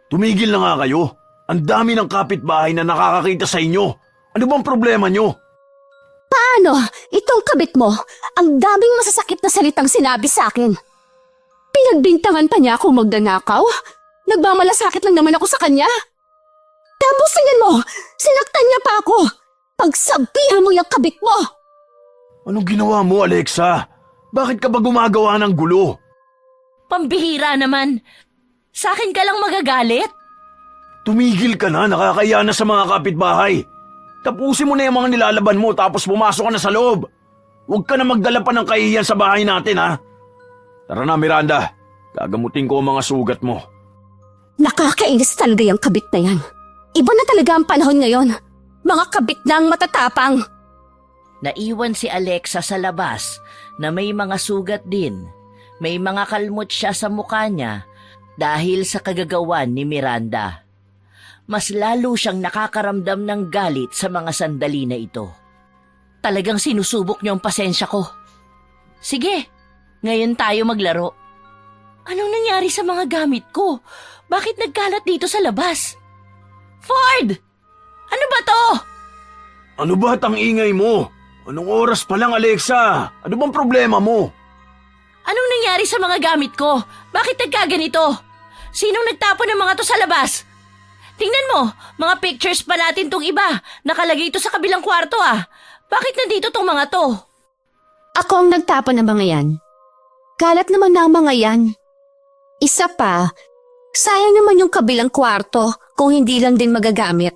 Tumigil na nga kayo. Ang dami ng kapitbahay na nakakakita sa inyo. Ano bang problema nyo? Paano? Itong kabit mo, ang daming masasakit na salitang sinabi sa akin. Pinagbintangan pa niya akong magdanakaw? Nagmamalasakit lang naman ako sa kanya. Tapos tingnan mo, sinaktan niya pa ako. Pagsabihan mo yung kabit mo. Anong ginawa mo, Alexa? Bakit ka ba gumagawa ng gulo? Pambihira naman. Sa akin ka lang magagalit? Tumigil ka na, nakakaya na sa mga kapitbahay. Tapusin mo na yung mga nilalaban mo tapos pumasok ka na sa loob. Huwag ka na magdala pa ng kahihiyan sa bahay natin, ha? Tara na, Miranda. Gagamutin ko ang mga sugat mo. Nakakainis talaga yung kabit na yan. Iba na talaga ang panahon ngayon. Mga kabit na ang matatapang. Naiwan si Alexa sa labas na may mga sugat din. May mga kalmot siya sa mukha niya dahil sa kagagawan ni Miranda. Mas lalo siyang nakakaramdam ng galit sa mga sandali na ito. Talagang sinusubok niyo ang pasensya ko. Sige, ngayon tayo maglaro. Anong nangyari sa mga gamit ko? Bakit nagkalat dito sa labas? Ford! Ano ba to? Ano ba ang ingay mo? Anong oras pa lang, Alexa? Ano bang problema mo? Anong nangyari sa mga gamit ko? Bakit nagkaganito? Sinong nagtapon ng mga to sa labas? Tingnan mo, mga pictures pa natin tong iba. Nakalagay ito sa kabilang kwarto ah. Bakit nandito tong mga to? Ako ang nagtapon ng mga yan. Kalat naman na ang mga yan. Isa pa, sayang naman yung kabilang kwarto kung hindi lang din magagamit.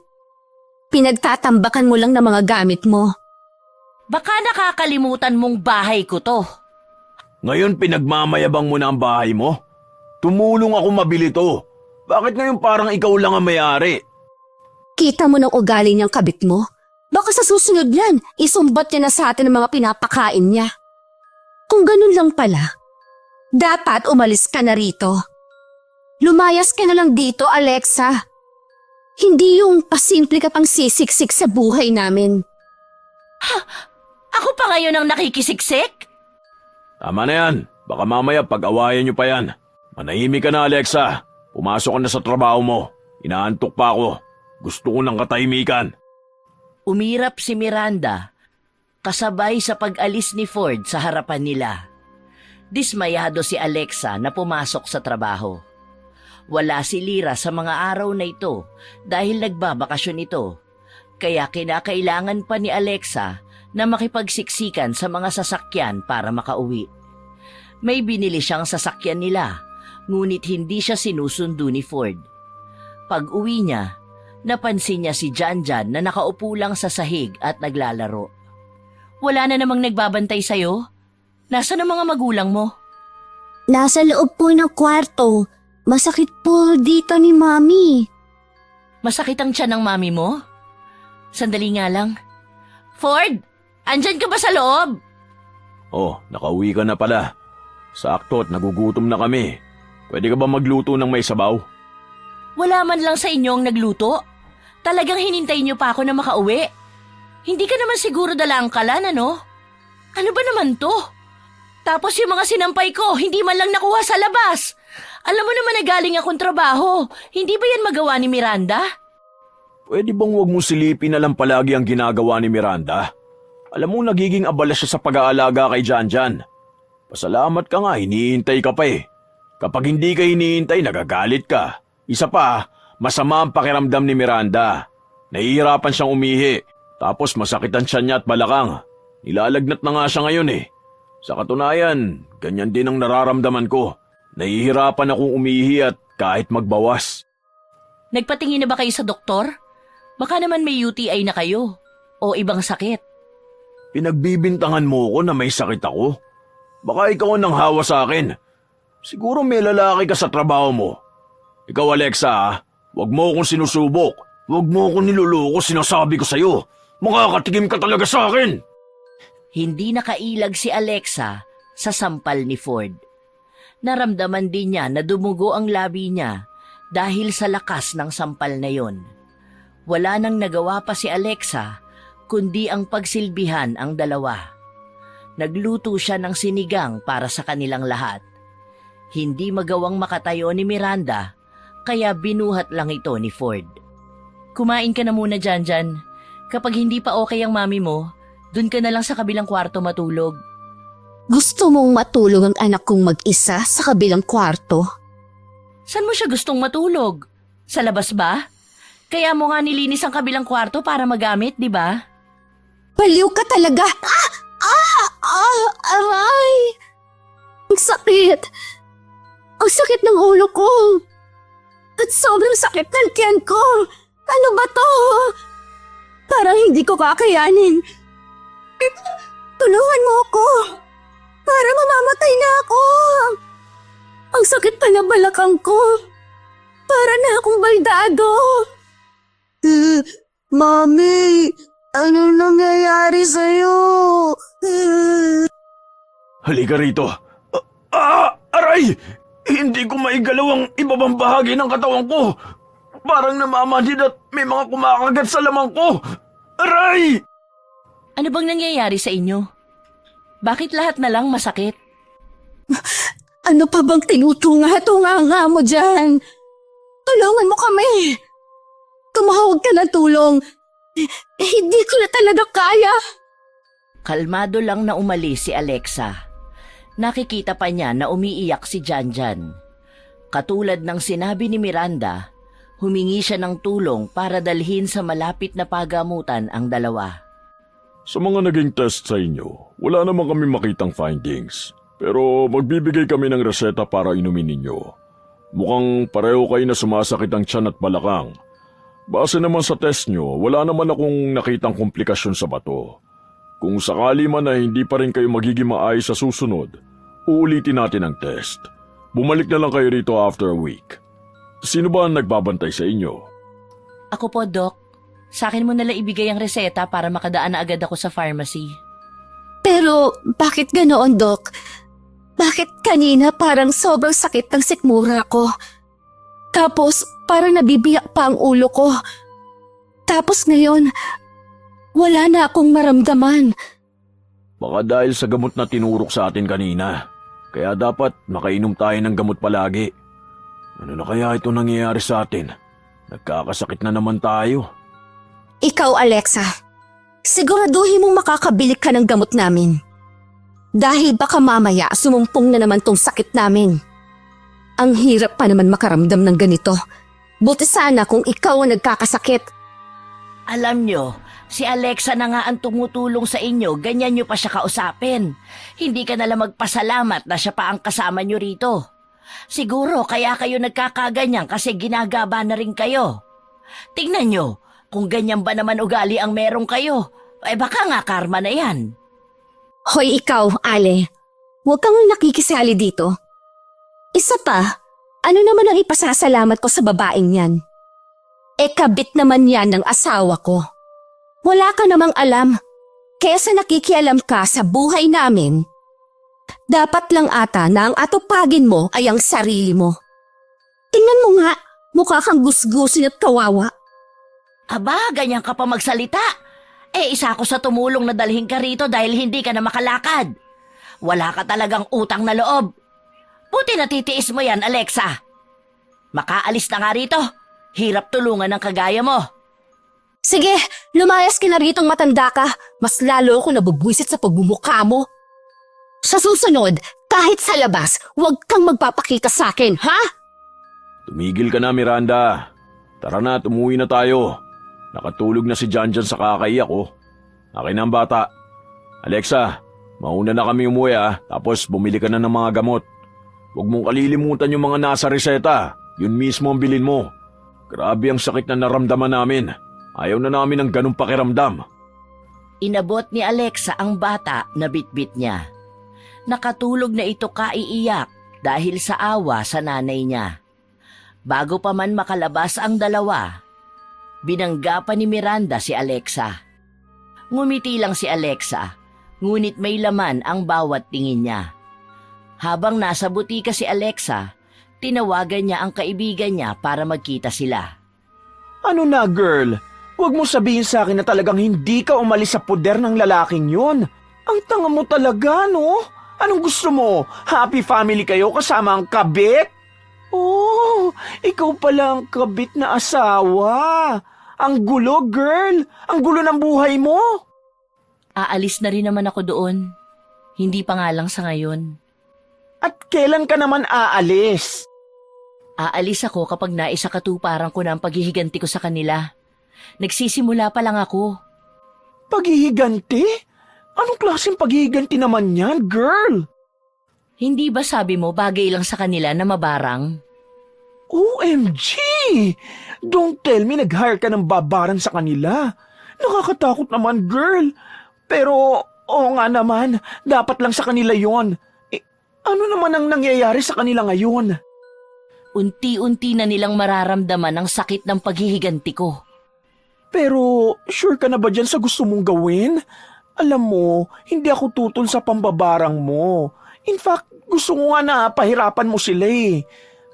Pinagtatambakan mo lang ng mga gamit mo. Baka nakakalimutan mong bahay ko to. Ngayon pinagmamayabang mo na ang bahay mo? Tumulong ako mabili to. Bakit ngayon parang ikaw lang ang may-ari? Kita mo ng ugali niyang kabit mo? Baka sa susunod yan, isumbat niya na sa atin ang mga pinapakain niya. Kung ganun lang pala, dapat umalis ka na rito. Lumayas ka na lang dito, Alexa. Hindi yung pasimple ka pang sisiksik sa buhay namin. Ako pa ngayon ang nakikisiksik? Tama na yan. Baka mamaya pag-awayan niyo pa yan. Manahimik ka na, Alexa. Pumasok ka na sa trabaho mo. Inaantok pa ako. Gusto ko ng katahimikan. Umirap si Miranda, kasabay sa pag-alis ni Ford sa harapan nila. Dismayado si Alexa na pumasok sa trabaho. Wala si Lyra sa mga araw na ito dahil nagbabakasyon ito. Kaya kinakailangan pa ni Alexa na makipagsiksikan sa mga sasakyan para makauwi. May binili siyang sasakyan nila, ngunit hindi siya sinusundo ni Ford. Pag-uwi niya, napansin niya si Janjan na nakaupo lang sa sahig at naglalaro. Wala na namang nagbabantay sa'yo? Nasaan ang mga magulang mo? Nasa loob po ng kwarto. Masakit po dito ni Mami. Masakit ang tiyan ng mami mo? Sandali nga lang. Ford, andyan ka ba sa loob? Oh, nakauwi ka na pala. Sakto at nagugutom na kami. Pwede ka ba magluto ng may sabaw? Wala man lang sa inyo ang nagluto. Talagang hinintay niyo pa ako na makauwi. Hindi ka naman siguro dala ang kalan, ano? Ano ba naman to? Tapos yung mga sinampay ko, hindi man lang nakuha sa labas. Alam mo naman na galing akong trabaho. Hindi ba yan magawa ni Miranda? Pwede bang huwag mo silipin na lang palagi ang ginagawa ni Miranda? Alam mo, nagiging abala siya sa pag-aalaga kay Janjan. Pasalamat ka nga, hinihintay ka pa eh. Kapag hindi ka hinihintay, nagagalit ka. Isa pa, masama ang pakiramdam ni Miranda. Nahihirapan siyang umihi, tapos masakit ang tiyan niya at balakang. Nilalagnat na nga siya ngayon eh. Sa katunayan, ganyan din ang nararamdaman ko. Nahihirapan akong umihi at kahit magbawas. Nagpatingin na ba kayo sa doktor? Baka naman may UTI na kayo. O ibang sakit. Pinagbibintangan mo ko na may sakit ako. Baka ikaw ang nanghawa sa akin. Siguro may lalaki ka sa trabaho mo. Ikaw, Alexa, huwag mo akong sinusubok. Huwag mo akong niluloko, sinasabi ko sa'yo. Makakatigim ka talaga sa akin. Hindi nakailag si Alexa sa sampal ni Ford. Naramdaman din niya na dumugo ang labi niya dahil sa lakas ng sampal na yon. Wala nang nagawa pa si Alexa kundi ang pagsilbihan ang dalawa. Nagluto siya ng sinigang para sa kanilang lahat. Hindi magawang makatayo ni Miranda kaya binuhat lang ito ni Ford. Kumain ka na muna, Janjan. Kapag hindi pa okay ang mami mo, dun ka na lang sa kabilang kwarto matulog. Gusto mong matulog ang anak kong mag-isa sa kabilang kwarto? Saan mo siya gustong matulog? Sa labas ba? Kaya mo nga nilinis ang kabilang kwarto para magamit, di ba? Baliw ka talaga! Ah! Ah! Aray! Ang sakit! Ang sakit ng ulo ko! At sobrang sakit ng tiyan ko! Ano ba to? Parang hindi ko kakayanin. Tulungan mo ako! Para mamamatay na ako! Ang sakit pa na balakang ko! Para na akong baldado! Mami! Ano nangyayari sa'yo? Halika rito. Aray! Hindi ko maigalaw ang ibabang bahagi ng katawan ko. Parang namamanhid at may mga kumakagat sa lamang ko. Aray! Ano bang nangyayari sa inyo? Bakit lahat na lang masakit? Ano pa bang tinutunga-tunga mo dyan? Tulungan mo kami! Tumawag ka ng tulong. Hindi ko na talaga kaya. Kalmado lang na umalis si Alexa. Nakikita pa niya na umiiyak si Janjan. Katulad ng sinabi ni Miranda, humingi siya ng tulong para dalhin sa malapit na pagamutan ang dalawa. Sa mga naging test sa inyo, wala naman kami makitang findings. Pero magbibigay kami ng reseta para inumin ninyo. Mukhang pareho kayo na sumasakit ang tiyan at balakang. Base naman sa test nyo, wala naman akong nakitang komplikasyon sa bato. Kung sakali man na hindi pa rin kayo magiging maayos sa susunod, uulitin natin ang test. Bumalik na lang kayo rito after a week. Sino ba ang nagbabantay sa inyo? Ako po, Doc. Sa akin mo nalang ibigay ang reseta para makadaan na agad ako sa pharmacy. Pero bakit ganoon, Doc? Bakit kanina parang sobrang sakit ng sikmura ko? Tapos parang nabibiyak pa ang ulo ko. Tapos ngayon, wala na akong maramdaman. Baka dahil sa gamot na tinurok sa atin kanina. Kaya dapat makainom tayo ng gamot palagi. Ano na kaya ito nangyayari sa atin? Nagkakasakit na naman tayo. Ikaw, Alexa, siguraduhin mong makakabili ka ng gamot namin. Dahil baka mamaya sumumpong na naman tong sakit namin. Ang hirap pa naman makaramdam ng ganito. Buti sana kung ikaw ang nagkakasakit. Alam nyo, si Alexa na nga ang tumutulong sa inyo, ganyan nyo pa siya kausapin. Hindi ka nalang magpasalamat na siya pa ang kasama nyo rito. Siguro kaya kayo nagkakaganyan kasi ginagaba na rin kayo. Tingnan nyo, kung ganyan ba naman ugali ang meron kayo, baka nga karma na yan. Hoy ikaw, Ale, huwag kang nakikisali dito. Isa pa, ano naman ang ipasasalamat ko sa babaeng yan? Kabit naman yan ng asawa ko. Wala ka namang alam. Kaya sa nakikialam ka sa buhay namin, dapat lang ata na ang atupagin mo ay ang sarili mo. Tingnan mo nga, mukha kang gusgusin at kawawa. Aba, ganyan ka pa magsalita. Isa ako sa tumulong na dalhin ka rito dahil hindi ka na makalakad. Wala ka talagang utang na loob. Buti natitiis mo yan, Alexa. Makaalis na nga rito. Hirap tulungan ng kagaya mo. Sige, lumayas ka na ritong matanda ka. Mas lalo ako nabubwisit sa pagbumukha mo. Sa susunod, kahit sa labas, huwag kang magpapakita sa akin, ha? Tumigil ka na, Miranda. Tara na, umuwi na tayo. Nakatulog na si Janjan sa kakaiyak ko. Akin na ang bata. Alexa, mauna na kami umuwi tapos bumili ka na ng mga gamot. Huwag mong kalilimutan yung mga nasa reseta. Yun mismo ang bilin mo. Grabe ang sakit na naramdaman namin. Ayaw na namin ng ganung pakiramdam. Inabot ni Alexa ang bata na bitbit niya. Nakatulog na ito kaiiyak dahil sa awa sa nanay niya. Bago pa man makalabas ang dalawa, binangga pa ni Miranda si Alexa. Ngumiti lang si Alexa, ngunit may laman ang bawat tingin niya. Habang nasa butika si Alexa, tinawagan niya ang kaibigan niya para magkita sila. Ano na, girl? Huwag mo sabihin sa akin na talagang hindi ka umalis sa poder ng lalaking yun. Ang tanga mo talaga, no? Anong gusto mo? Happy family kayo kasama ang kabit? Oh, ikaw pala ang kabit na asawa. Ang gulo, girl. Ang gulo ng buhay mo. Aalis na rin naman ako doon. Hindi pa nga lang sa ngayon. At kailan ka naman aalis? Aalis ako kapag naisakatuparan ko na ang paghihiganti ko sa kanila. Nagsisimula pa lang ako. Paghihiganti? Anong klaseng paghihiganti naman yan, girl? Hindi ba sabi mo bagay lang sa kanila na mabarang? OMG! Don't tell me nag-hire ka ng babaran sa kanila. Nakakatakot naman, girl. Pero, oo nga naman, dapat lang sa kanila yon. Ano naman ang nangyayari sa kanila ngayon? Unti-unti na nilang mararamdaman ang sakit ng paghihiganti ko. Pero, sure ka na ba dyan sa gusto mong gawin? Alam mo, hindi ako tutol sa pambabarang mo. In fact, gusto ko nga na pahirapan mo sila eh.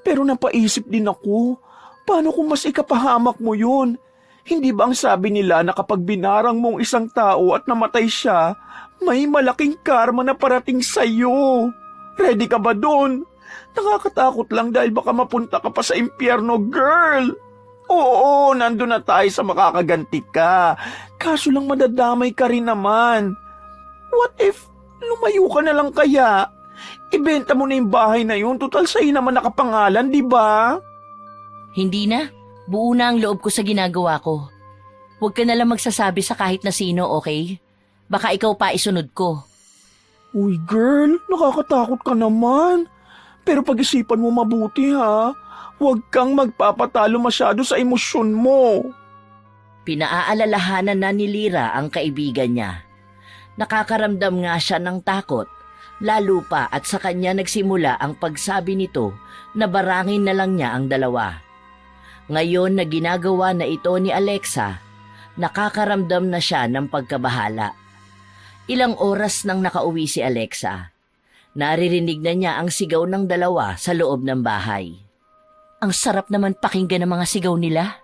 Pero napaisip din ako, paano kung mas ikapahamak mo yun? Hindi ba ang sabi nila na kapag binarang mong isang tao at namatay siya, may malaking karma na parating sa'yo? Ready ka ba doon? Nakakatakot lang dahil baka mapunta ka pa sa impyerno, girl. Oo, nandun na tayo sa makakaganti ka. Kaso lang madadamay ka rin naman. What if lumayo ka na lang kaya? Ibenta mo na yung bahay na yun. Total sa'yo naman nakapangalan, di ba? Hindi na. Buo na ang loob ko sa ginagawa ko. Huwag ka na lang magsasabi sa kahit na sino, okay? Baka ikaw pa isunod ko. Uy, girl, nakakatakot ka naman. Pero pag-isipan mo mabuti, ha? Huwag kang magpapatalo masyado sa emosyon mo. Pinaaalalahanan na ni Lyra ang kaibigan niya. Nakakaramdam nga siya ng takot, lalo pa at sa kanya nagsimula ang pagsabi nito na barangin na lang niya ang dalawa. Ngayon na ginagawa na ito ni Alexa, nakakaramdam na siya ng pagkabahala. Ilang oras nang nakauwi si Alexa, naririnig na niya ang sigaw ng dalawa sa loob ng bahay. Ang sarap naman pakinggan ng mga sigaw nila.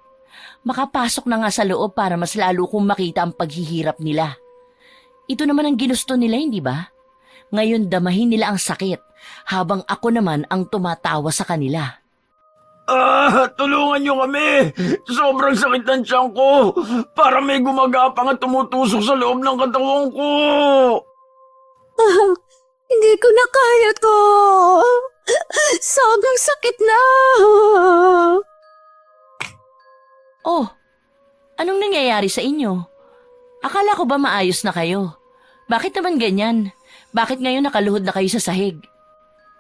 Makapasok na nga sa loob para mas lalo kong makita ang paghihirap nila. Ito naman ang ginusto nila, hindi ba? Ngayon damahin nila ang sakit, habang ako naman ang tumatawa sa kanila. Tulungan niyo kami! Sobrang sakit ng tiyan ko! Para may gumagapang at tumutusok sa loob ng katawan ko! Hindi ko na kaya to. Sobrang sakit na. Oh, anong nangyayari sa inyo? Akala ko ba maayos na kayo? Bakit naman ganyan? Bakit ngayon nakaluhod na kayo sa sahig?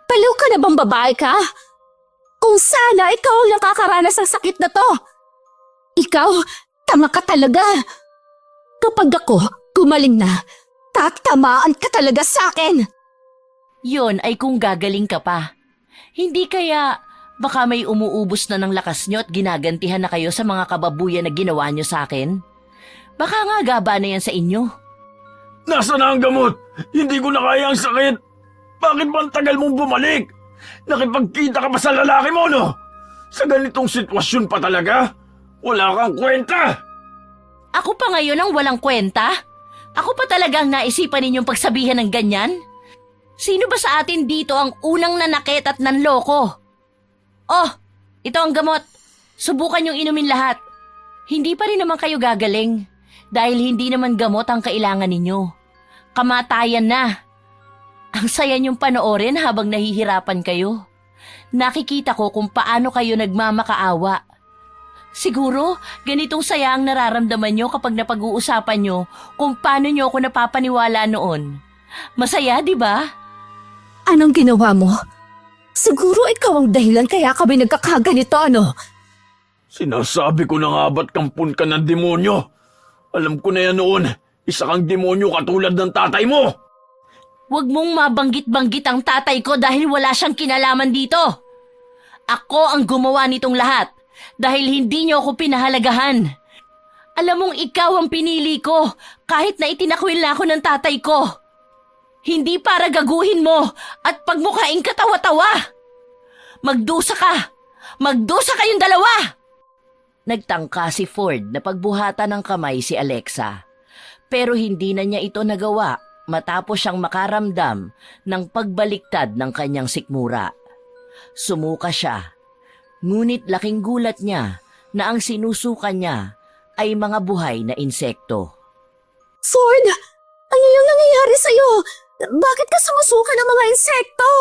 Baliw ka na bang babae ka? Kung sana ikaw ang nakakaranas ng sakit na to. Ikaw, tama ka talaga. Kapag ako gumaling na, tatamaan ka talaga sa akin. Yon ay kung gagaling ka pa. Hindi kaya baka may umuubos na ng lakas nyo at ginagantihan na kayo sa mga kababuyan na ginawa nyo sa akin? Baka nga gaba na yan sa inyo. Nasaan na ang gamot? Hindi ko na kaya ang sakit! Bakit ba ang tagal mong bumalik? Nakipagkita ka pa sa lalaki mo, no? Sa ganitong sitwasyon pa talaga? Wala kang kwenta! Ako pa ngayon ang walang kwenta? Ako pa talagang naisipan ninyong pagsabihan ng ganyan? Sino ba sa atin dito ang unang nanakit at nanloko? Oh, ito ang gamot. Subukan yung inumin lahat. Hindi pa rin naman kayo gagaling dahil hindi naman gamot ang kailangan ninyo. Kamatayan na. Ang saya niyong panoorin habang nahihirapan kayo. Nakikita ko kung paano kayo nagmamakaawa. Siguro, ganitong saya ang nararamdaman niyo kapag napag-uusapan niyo kung paano niyo ako napapaniwala noon. Masaya, di ba? Anong ginawa mo? Siguro ikaw ang dahilan kaya kami nagkakaganito, ano? Sinasabi ko na nga ba't kampun ka ng demonyo? Alam ko na yan noon. Isa kang demonyo katulad ng tatay mo! Huwag mong mabanggit-banggit ang tatay ko dahil wala siyang kinalaman dito. Ako ang gumawa nitong lahat dahil hindi niyo ako pinahalagahan. Alam mong ikaw ang pinili ko kahit na itinakwil na ako ng tatay ko. Hindi para gaguhin mo at pagmukhaing katawa-tawa. Magdusa ka! Magdusa kayong dalawa! Nagtangka si Ford na pagbuhatan ng kamay si Alexa. Pero hindi na niya ito nagawa matapos siyang makaramdam ng pagbaliktad ng kanyang sikmura. Sumuka siya, ngunit laking gulat niya na ang sinusukan niya ay mga buhay na insekto. Ford, ano yung nangyayari sa'yo? Bakit ka sumusuka ng mga insekto?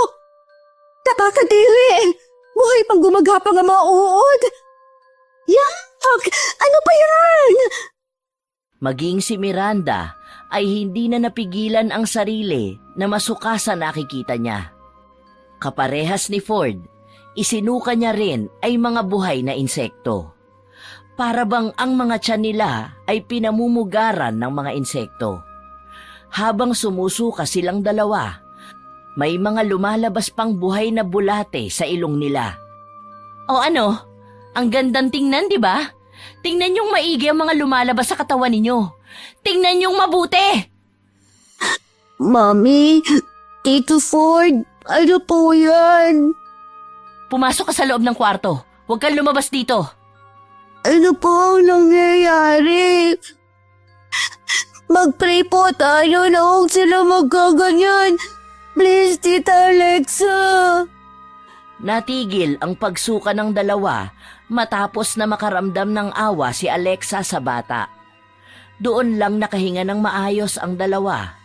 Nakakadiri. Buhay pang gumagapang ang mga uod. Yak! Ano ba yan? Maging si Miranda ay hindi na napigilan ang sarili na masuka sa nakikita niya. Kaparehas ni Ford, isinuka niya rin ay mga buhay na insekto. Para bang ang mga tiyan nila ay pinamumugaran ng mga insekto. Habang sumusuka silang dalawa, may mga lumalabas pang buhay na bulate sa ilong nila. O ano? Ang gandang tingnan, di ba? Tingnan niyong maigi ang mga lumalabas sa katawan ninyo. Tingnan niyong mabuti! Mami, Tito Ford, ano po yan? Pumasok ka sa loob ng kwarto. Huwag kang lumabas dito. Ano po ang nangyayari? Mag-pray po tayo na huwag sila magkaganyan. Please, Tita Alexa. Natigil ang pagsuka ng dalawa matapos na makaramdam ng awa si Alexa sa bata. Doon lang nakahinga ng maayos ang dalawa,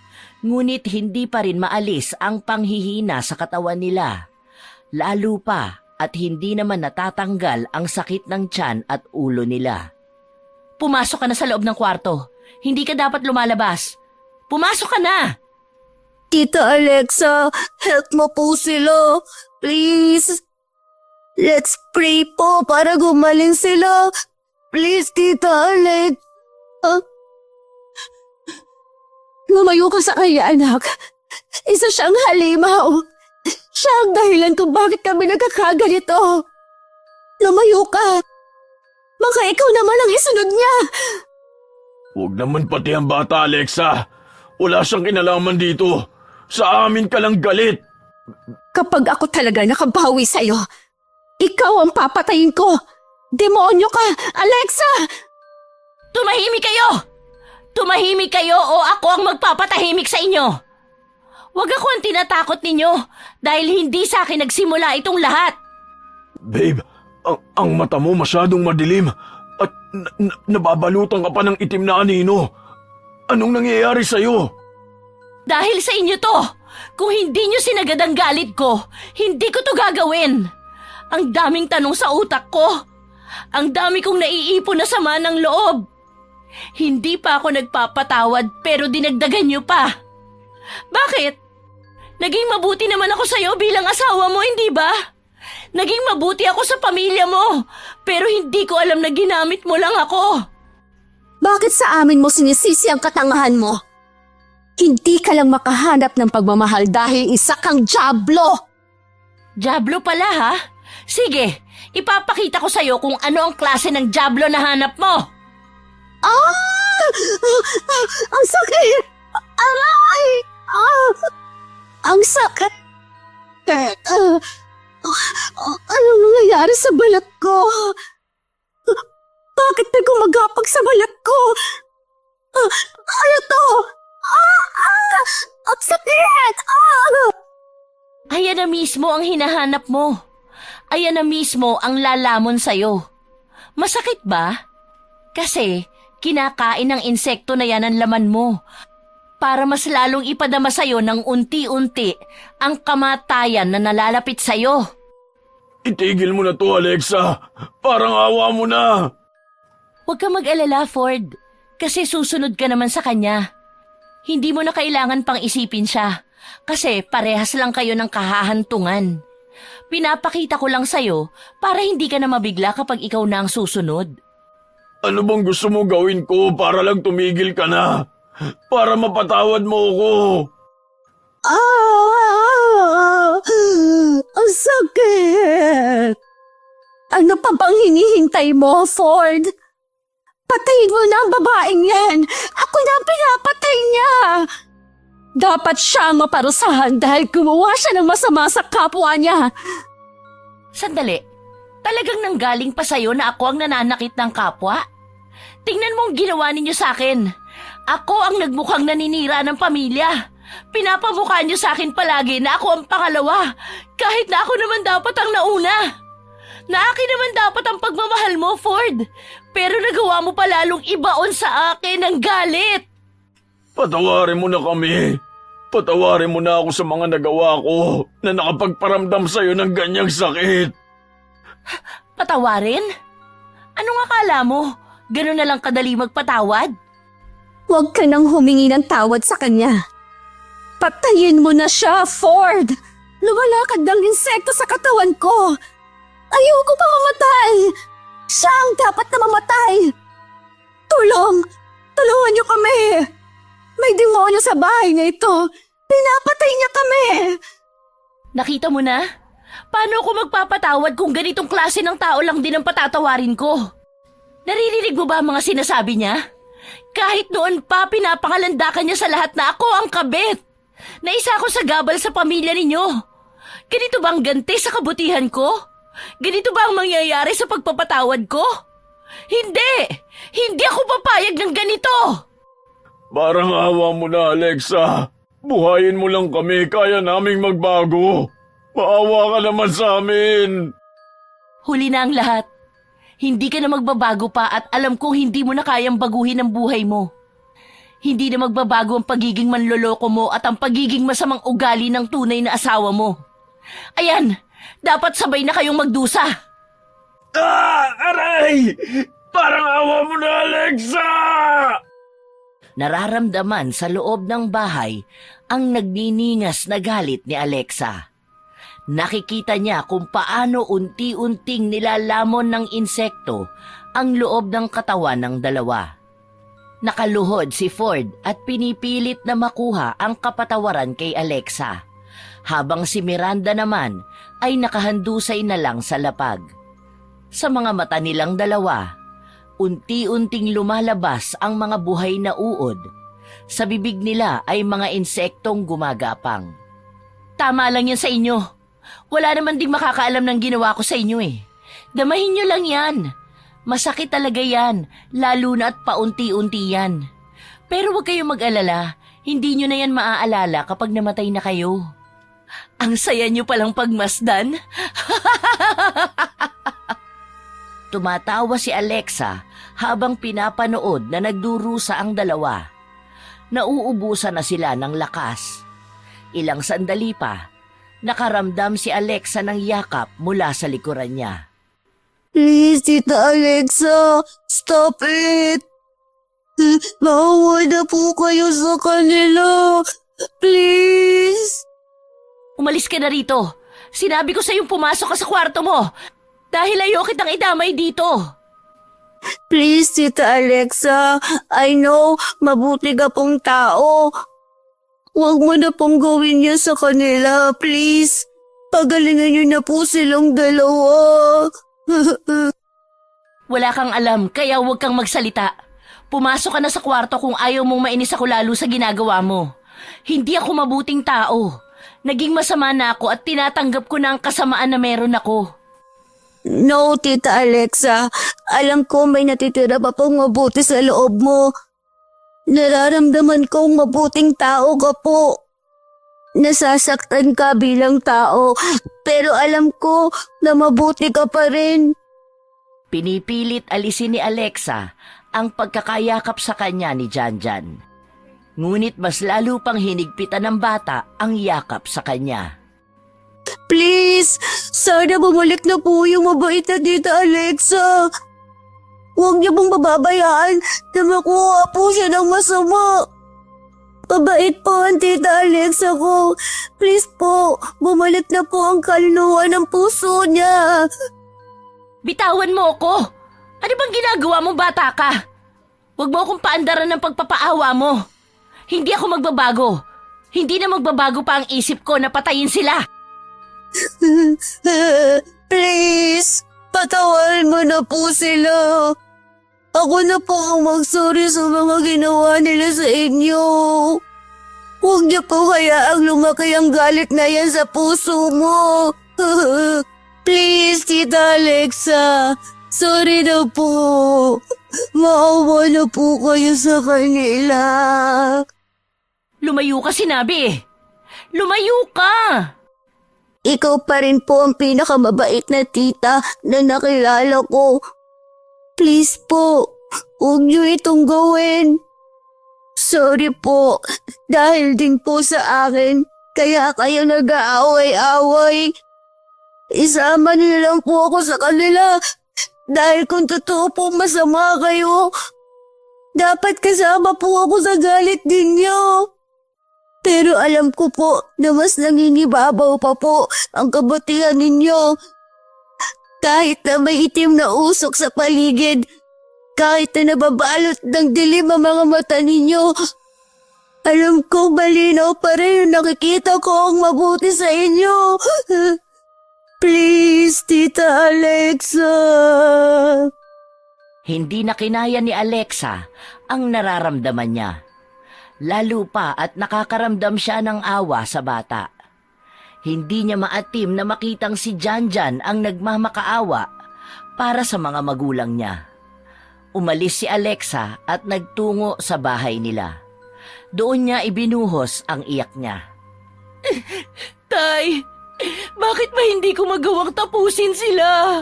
ngunit hindi pa rin maalis ang panghihina sa katawan nila. Lalo pa at hindi naman natatanggal ang sakit ng tiyan at ulo nila. Pumasok ka na sa loob ng kwarto. Hindi ka dapat lumalabas. Pumasok ka na! Tita Alexa, help mo po sila. Please. Let's pray po para gumaling sila. Please, Tita Alex. Lumayo ka sa kanya, anak. Isa siyang halimaw. Siya ang dahilan kung bakit kami nagkakaganito. Lumayo ka. Baka ikaw naman ang isunod niya. Huwag naman pati ang bata, Alexa. Wala siyang kinalaman dito. Sa amin ka lang galit. Kapag ako talaga nakabawi sa'yo, ikaw ang papatayin ko. Demonyo ka, Alexa! Tumahimik kayo! Tumahimik kayo o ako ang magpapatahimik sa inyo! Huwag ako ang tinatakot ninyo dahil hindi sa akin nagsimula itong lahat. Babe, ang mata mo masyadong madilim at nababalutan ka pa ng itim na anino. Anong nangyayari sa'yo? Dahil sa inyo to, kung hindi nyo sinagad ang galit ko, hindi ko to gagawin. Ang daming tanong sa utak ko. Ang dami kong naiipon na sama ng loob. Hindi pa ako nagpapatawad pero dinagdagan nyo pa. Bakit? Naging mabuti naman ako sa'yo bilang asawa mo, hindi ba? Naging mabuti ako sa pamilya mo, pero hindi ko alam na ginamit mo lang ako. Bakit sa amin mo sinisisi ang katangahan mo? Hindi ka lang makahanap ng pagmamahal dahil isa kang dyablo. Dyablo pala ha? Sige, ipapakita ko sa'yo kung ano ang klase ng dyablo na hanap mo. Ang sakit! Aray! Ang sakit! Anong nangyayari sa balat ko? Bakit may gumagapag sa balat ko? Ano to? Ang sakit! Ayan na mismo ang hinahanap mo. Ayan na mismo ang lalamon sa'yo. Masakit ba? Kasi kinakain ng insekto na yan ang laman mo para mas lalong ipadama sa'yo ng unti-unti ang kamatayan na nalalapit sa'yo. Itigil mo na to, Alexa. Parang awa mo na. Huwag ka mag-alala, Ford, kasi susunod ka naman sa kanya. Hindi mo na kailangan pang isipin siya kasi parehas lang kayo ng kahahantungan. Pinapakita ko lang sa'yo para hindi ka na mabigla kapag ikaw na ang susunod. Ano bang gusto mo gawin ko para lang tumigil ka na? Para mapatawad mo ako. Ang sakit! Ano pa bang hinihintay mo, Ford? Patayin mo na ang babaeng yan! Ako na ang pinapatay niya! Dapat siya ang maparusahan dahil gumawa siya ng masama sa kapwa niya. Sandali, talagang nanggaling pa sa'yo na ako ang nananakit ng kapwa? Tingnan mo ang ginawa ninyo sa akin. Ako ang nagmukhang naninira ng pamilya. Pinapamukha niyo sa akin palagi na ako ang pangalawa, kahit na ako naman dapat ang nauna. Na akin naman dapat ang pagmamahal mo, Ford. Pero nagawa mo pa lalong ibaon sa akin ang galit. Patawarin mo na kami. Patawarin mo na ako sa mga nagawa ko na nakapagparamdam sa'yo ng ganyang sakit. Patawarin? Anong akala mo? Ganun na lang kadali magpatawad? Huwag ka nang humingi ng tawad sa kanya. Patayin mo na siya, Ford! Lumalakad ng insekto sa katawan ko! Ayoko pa mamatay! Siya ang dapat na mamatay! Tulong! Tulungan niyo kami! May demonyo sa bahay na ito! Pinapatay niya kami! Nakita mo na? Paano ako magpapatawad kung ganitong klase ng tao lang din ang patatawarin ko? Naririnig mo ba ang mga sinasabi niya? Kahit noon pa pinapangalandakan niya sa lahat na ako ang kabit. Na isa ako sa gabal sa pamilya ninyo. Ganito ba ang ganti sa kabutihan ko? Ganito ba ang mangyayari sa pagpapatawad ko? Hindi! Hindi ako papayag ng ganito! Parang awa mo na, Alexa. Buhayin mo lang kami, kaya naming magbago. Maawa ka naman sa amin. Huli na ang lahat. Hindi ka na magbabago pa at alam kong hindi mo na kayang baguhin ang buhay mo. Hindi na magbabago ang pagiging manloloko mo at ang pagiging masamang ugali ng tunay na asawa mo. Ayan, dapat sabay na kayong magdusa. Aray! Parang awa mo na, Alexa! Nararamdaman sa loob ng bahay ang nagniningas na galit ni Alexa. Nakikita niya kung paano unti-unting nilalamon ng insekto ang loob ng katawan ng dalawa. Nakaluhod si Ford at pinipilit na makuha ang kapatawaran kay Alexa, habang si Miranda naman ay nakahandusay na lang sa lapag. Sa mga mata nilang dalawa, unti-unting lumalabas ang mga buhay na uod. Sa bibig nila ay mga insektong gumagapang. Tama lang yan sa inyo. Wala naman ding makakaalam ng ginawa ko sa inyo eh. Damahin nyo lang yan. Masakit talaga yan, lalo na at paunti-unti yan. Pero huwag kayong mag-alala, hindi nyo na yan maaalala kapag namatay na kayo. Ang saya nyo palang pagmasdan. Tumatawa si Alexa habang pinapanood na nagdurusa ang dalawa. Nauubusan na sila ng lakas. Ilang sandali pa, nakaramdam si Alexa ng yakap mula sa likuran niya. Please, Tita Alexa, stop it! Maawa na po kayo sa kanila. Please! Umalis ka na rito. Sinabi ko sa'yong pumasok ka sa kwarto mo. Dahil ayaw kitang idamay dito. Please, Tita Alexa, I know mabuti ka pong tao. Huwag mo na pong gawin yan sa kanila, please. Pagalingan niyo na po silang dalawa. Wala kang alam, kaya huwag kang magsalita. Pumasok ka na sa kwarto kung ayaw mong mainis ako lalo sa ginagawa mo. Hindi ako mabuting tao. Naging masama na ako at tinatanggap ko na ang kasamaan na meron ako. No, Tita Alexa. Alam ko may natitira pa pong mabuti sa loob mo. Nararamdaman kong mabuting tao ka po. Nasasaktan ka bilang tao, pero alam ko na mabuti ka pa rin. Pinipilit alisin ni Alexa ang pagkakayakap sa kanya ni Janjan. Ngunit mas lalo pang hinigpitan ng bata ang yakap sa kanya. Please, sana bumalik na po yung mabait na Tita Alexa. Huwag niyo pong bababayaan na makuha po siya ng masama. Mabait po ang Tita Alexa ko. Please po, bumalik na po ang kaluluwa ng puso niya. Bitawan mo ako! Ano bang ginagawa mo, bata ka? Huwag mo akong paandaran ng pagpapaawa mo. Hindi ako magbabago. Hindi na magbabago pa ang isip ko na patayin sila. Please, patawarin mo na po sila. Ako na po ang mag-sorry sa mga ginawa nila sa inyo. Huwag niyo po hayaang lumaki ang galit na yan sa puso mo. Please, Tita Alexa. Sorry na po. Maawa na po kayo sa kanila. Lumayo ka, sinabi eh. Lumayo ka! Ikaw pa rin po ang pinakamabait na tita na nakilala ko. Please po, huwag niyo itong gawin. Sorry po, dahil din po sa akin, kaya kayo nag-aaway-away. Isama niyo lang po ako sa kanila, dahil kung totoo po masama kayo, Dapat kasama po ako sa galit ninyo. Pero alam ko po na mas nangingibabaw pa po ang kabutihan ninyo. Kahit na may itim na usok sa paligid, kahit na nababalot ng dilim ang mga mata ninyo, alam kong malinaw pa rin yung nakikita ko ang mabuti sa inyo. Please, Tita Alexa. Hindi na kinaya ni Alexa ang nararamdaman niya. Lalo pa at nakakaramdam siya ng awa sa bata. Hindi niya maatim na makitang si Janjan ang nagmamakaawa para sa mga magulang niya. Umalis si Alexa at nagtungo sa bahay nila. Doon niya ibinuhos ang iyak niya. Tay, bakit ba hindi ko magawang tapusin sila?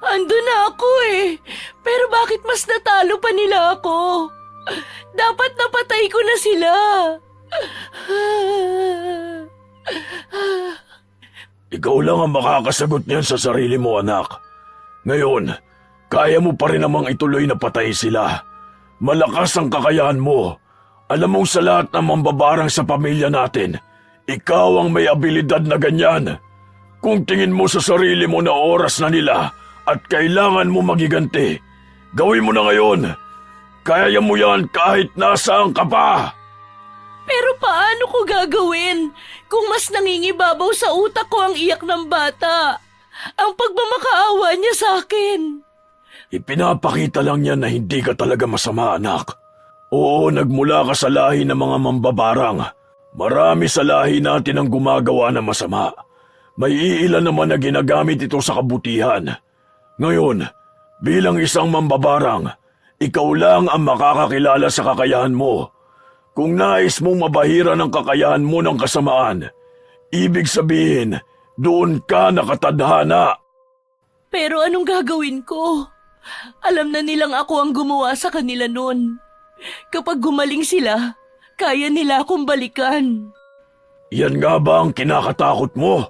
Ando na ako eh, pero bakit mas natalo pa nila ako? Dapat napatay ko na sila. Ikaw lang ang makakasagot niyan sa sarili mo, anak. Ngayon, kaya mo pa rin namang ituloy na patay sila. Malakas ang kakayahan mo. Alam mong sa lahat ng mambabarang sa pamilya natin, ikaw ang may abilidad na ganyan. Kung tingin mo sa sarili mo na oras na nila at kailangan mo magiganti, gawin mo na ngayon. Kaya mo yan kahit nasaan ka pa. Pero paano ko gagawin kung mas nangingibabaw sa utak ko ang iyak ng bata? Ang pagmamakaawa niya sa akin. Ipinapakita lang niya na hindi ka talaga masama, anak. Oo, nagmula ka sa lahi ng mga mambabarang. Marami sa lahi natin ang gumagawa ng masama. May iilan naman na ginagamit ito sa kabutihan. Ngayon, bilang isang mambabarang, ikaw lang ang makakakilala sa kakayahan mo. Kung nais mong mabahira ng kakayahan mo ng kasamaan, ibig sabihin, doon ka nakatadhana. Pero anong gagawin ko? Alam na nilang ako ang gumawa sa kanila noon. Kapag gumaling sila, kaya nila akong balikan. Yan nga ba ang kinakatakot mo?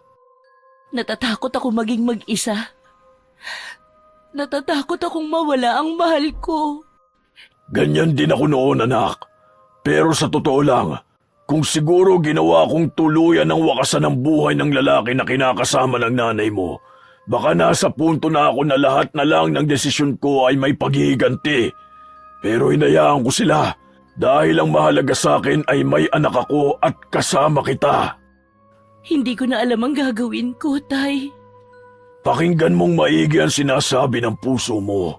Natatakot ako maging mag-isa. Natatakot akong mawala ang mahal ko. Ganyan din ako noon, anak. Pero sa totoo lang, kung siguro ginawa kong tuluyan ang wakasan ng buhay ng lalaki na kinakasama ng nanay mo, baka nasa punto na ako na lahat na lang ng desisyon ko ay may paghihiganti. Pero hinayaan ko sila dahil ang mahalaga sa akin ay may anak ako at kasama kita. Hindi ko na alam ang gagawin ko, Tay. Pakinggan mong maigi ang sinasabi ng puso mo.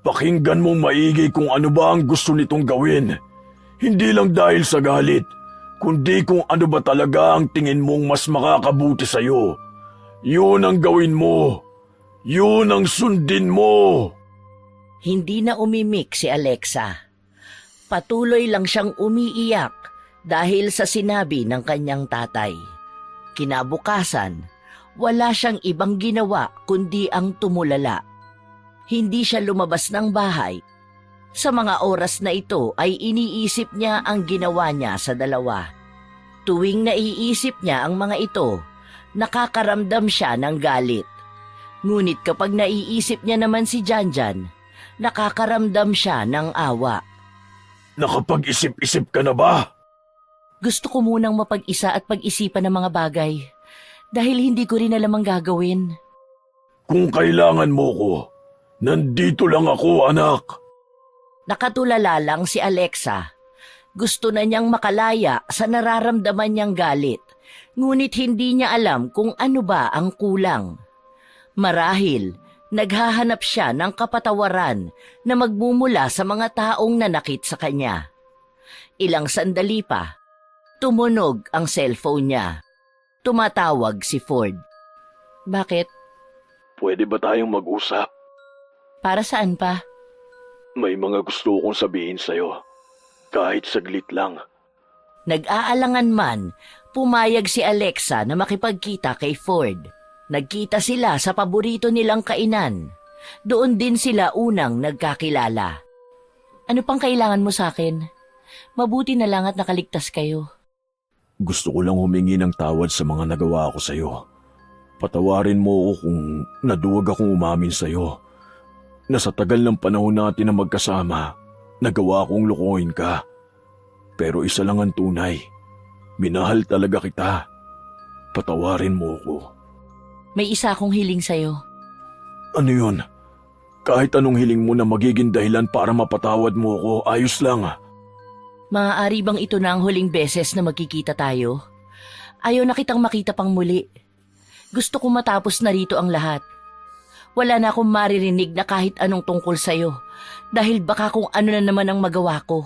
Pakinggan mong maigi kung ano ba ang gusto nitong gawin. Hindi lang dahil sa galit, kundi kung ano ba talaga ang tingin mong mas makakabuti sa'yo. Yun ang gawin mo. Yun ang sundin mo. Hindi na umimik si Alexa. Patuloy lang siyang umiiyak dahil sa sinabi ng kanyang tatay. Kinabukasan, wala siyang ibang ginawa kundi ang tumulala. Hindi siya lumabas ng bahay. Sa mga oras na ito ay iniisip niya ang ginawa niya sa dalawa. Tuwing naiisip niya ang mga ito, nakakaramdam siya ng galit. Ngunit kapag naiisip niya naman si Janjan, nakakaramdam siya ng awa. Nakapag-isip-isip ka na ba? Gusto ko munang mapag-isa at pag-isipan ng mga bagay dahil hindi ko rin alam ang gagawin. Kung kailangan mo ko, nandito lang ako, anak. Nakatulala lang si Alexa. Gusto na niyang makalaya sa nararamdaman niyang galit, ngunit hindi niya alam kung ano ba ang kulang. Marahil, naghahanap siya ng kapatawaran na magmumula sa mga taong nanakit sa kanya. Ilang sandali pa, tumunog ang cellphone niya. Tumatawag si Ford. Bakit? Pwede ba tayong mag-usap? Para saan pa? May mga gusto kong sabihin sa'yo. Kahit saglit lang. Nag-aalangan man, pumayag si Alexa na makipagkita kay Ford. Nagkita sila sa paborito nilang kainan. Doon din sila unang nagkakilala. Ano pang kailangan mo sa akin? Mabuti na lang at nakaligtas kayo. Gusto ko lang humingi ng tawad sa mga nagawa ko sa'yo. Patawarin mo ako kung naduwag akong umamin sa'yo. Na sa tagal ng panahon natin na magkasama, nagawa kong lokohin ka. Pero isa lang ang tunay. Minahal talaga kita. Patawarin mo ko. May isa akong hiling sa'yo. Ano yun? Kahit anong hiling mo na magiging dahilan para mapatawad mo ko, ayos lang. Maaari bang ito na ang huling beses na magkikita tayo? Ayaw na kitang makita pang muli. Gusto ko matapos na rito ang lahat. Wala na akong maririnig na kahit anong tungkol sa'yo dahil baka kung ano na naman ang magawa ko.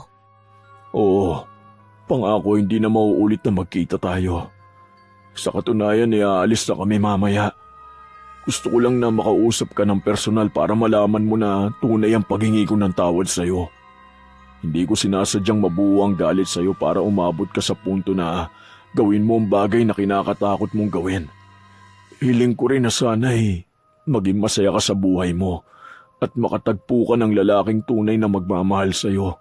Oo, pangako hindi na mauulit na magkita tayo. Sa katunayan, aalis na kami mamaya. Gusto ko lang na makausap ka ng personal para malaman mo na tunay ang paghingi ko ng tawad sa'yo. Hindi ko sinasadyang mabuo ang galit sa'yo para umabot ka sa punto na gawin mo ang bagay na kinakatakot mong gawin. Hiling ko rin na sana'y maging masaya ka sa buhay mo at makatagpo ka ng lalaking tunay na magmamahal sa'yo.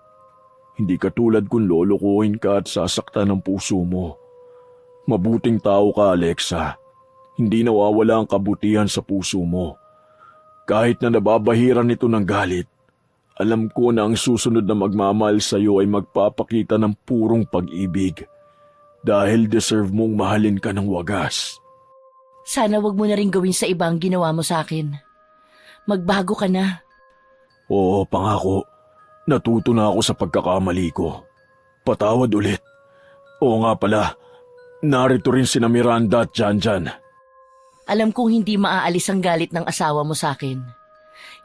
Hindi katulad kung lolokohin ka at sasaktan ng puso mo. Mabuting tao ka, Alexa. Hindi nawawala ang kabutihan sa puso mo. Kahit na nababahiran ito ng galit, alam ko na ang susunod na magmamahal sa iyo ay magpapakita ng purong pag-ibig dahil deserve mong mahalin ka ng wagas. Sana wag mo na rin gawin sa iba ang ginawa mo sa akin. Magbago ka na. Oo, pangako. Natuto na ako sa pagkakamali ko. Patawad ulit. Oo nga pala, narito rin sina Miranda at Janjan. Alam kong hindi maaalis ang galit ng asawa mo sa akin.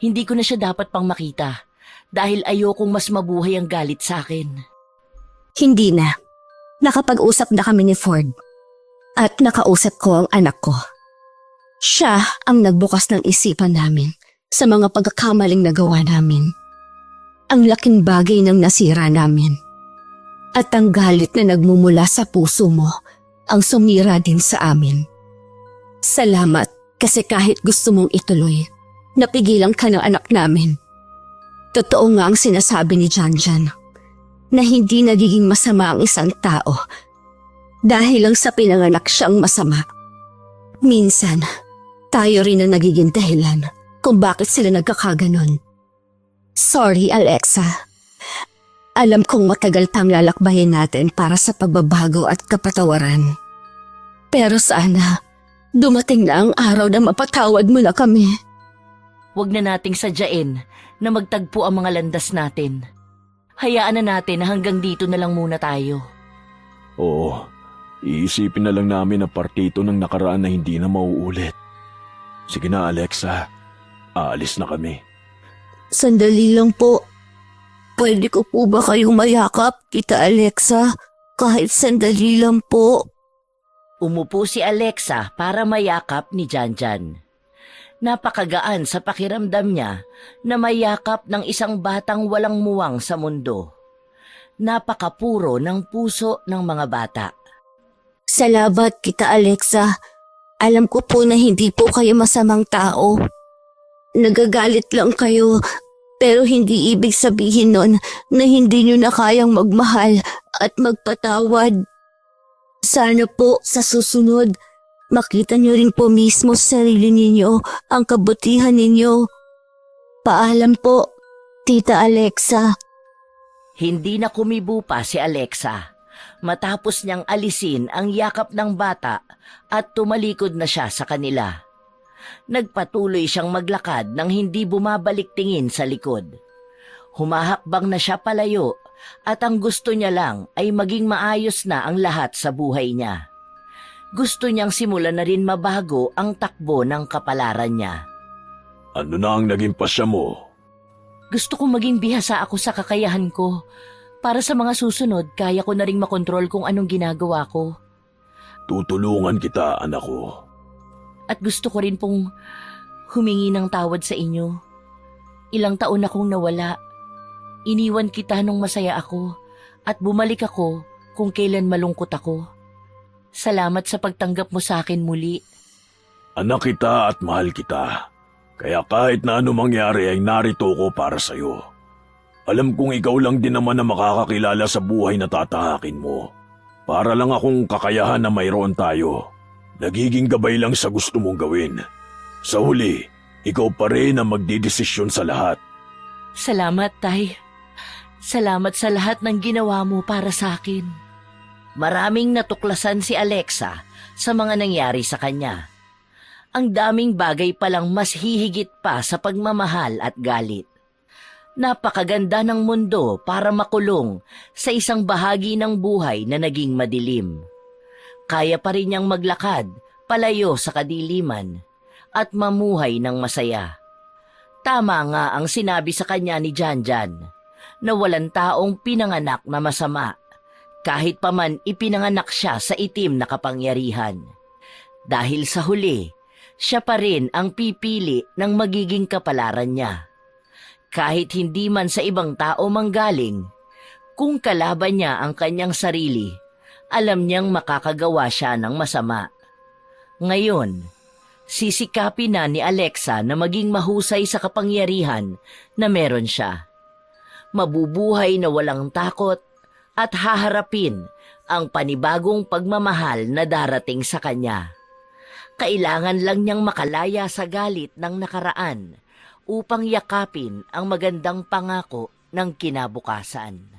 Hindi ko na siya dapat pang makita dahil ayokong mas mabuhay ang galit sa akin. Hindi na. Nakapag-usap na kami ni Ford. At nakausap ko ang anak ko. Siya ang nagbukas ng isipan namin sa mga pagkakamaling nagawa namin. Ang laking bagay ng nasira namin. At ang galit na nagmumula sa puso mo ang sumira din sa amin. Salamat kasi kahit gusto mong ituloy, napigilan ka ng anak namin. Totoo nga ang sinasabi ni Janjan na hindi nagiging masama ang isang tao dahil lang sa pinanganak siyang masama. Minsan, tayo rin ang nagiging dahilan kung bakit sila nagkakaganon. Sorry, Alexa. Alam kong matagal pang lalakbayin natin para sa pagbabago at kapatawaran. Pero sana, dumating na ang araw na mapatawad mo na kami. Huwag na nating sadyain na magtagpo ang mga landas natin. Hayaan na natin na hanggang dito na lang muna tayo. Oo, iisipin na lang namin ang partito ng nakaraan na hindi na mauulit. Sige na, Alexa. Aalis na kami. Sandali lang po. Pwede ko po ba kayong mayakap, Tita Alexa? Kahit sandali lang po. Umupo si Alexa para mayakap ni Janjan. Napakagaan sa pakiramdam niya na mayakap ng isang batang walang muwang sa mundo. Napakapuro ng puso ng mga bata. Salamat, Tita Alexa. Alam ko po na hindi po kayo masamang tao. Nagagalit lang kayo, pero hindi ibig sabihin nun na hindi nyo na kayang magmahal at magpatawad. Sana po sa susunod, makita nyo rin po mismo sa sarili ninyo ang kabutihan ninyo. Paalam po, Tita Alexa. Hindi na kumibo pa si Alexa matapos niyang alisin ang yakap ng bata at tumalikod na siya sa kanila. Nagpatuloy siyang maglakad nang hindi bumabalik tingin sa likod. Humahakbang na siya palayo at ang gusto niya lang ay maging maayos na ang lahat sa buhay niya. Gusto niyang simulan na rin mabago ang takbo ng kapalaran niya. Ano na ang naging pasya mo? Gusto kong maging bihasa ako sa kakayahan ko. Para sa mga susunod, kaya ko na rin makontrol kung anong ginagawa ko. Tutulungan kita, anak ko. At gusto ko rin pong humingi ng tawad sa inyo. Ilang taon akong nawala. Iniwan kita nung masaya ako at bumalik ako kung kailan malungkot ako. Salamat sa pagtanggap mo sa akin muli. Anak kita at mahal kita. Kaya kahit na ano mangyari ay narito ko para sa'yo. Alam kong ikaw lang din naman na makakakilala sa buhay na tatahakin mo. Para lang akong kakayahan na mayroon tayo. Nagiging gabay lang sa gusto mong gawin. Sa huli, ikaw pa rin ang magdidesisyon sa lahat. Salamat, Tay. Salamat sa lahat ng ginawa mo para sa akin. Maraming natuklasan si Alexa sa mga nangyari sa kanya. Ang daming bagay palang mas hihigit pa sa pagmamahal at galit. Napakaganda ng mundo para makulong sa isang bahagi ng buhay na naging madilim. Kaya pa rin niyang maglakad palayo sa kadiliman at mamuhay ng masaya. Tama nga ang sinabi sa kanya ni Janjan na walang taong pinanganak na masama kahit pa man ipinanganak siya sa itim na kapangyarihan. Dahil sa huli, siya pa rin ang pipili ng magiging kapalaran niya. Kahit hindi man sa ibang tao manggaling, kung kalaban niya ang kanyang sarili, alam niyang makakagawa siya ng masama. Ngayon, sisikapin na ni Alexa na maging mahusay sa kapangyarihan na meron siya. Mabubuhay na walang takot at haharapin ang panibagong pagmamahal na darating sa kanya. Kailangan lang niyang makalaya sa galit ng nakaraan upang yakapin ang magandang pangako ng kinabukasan.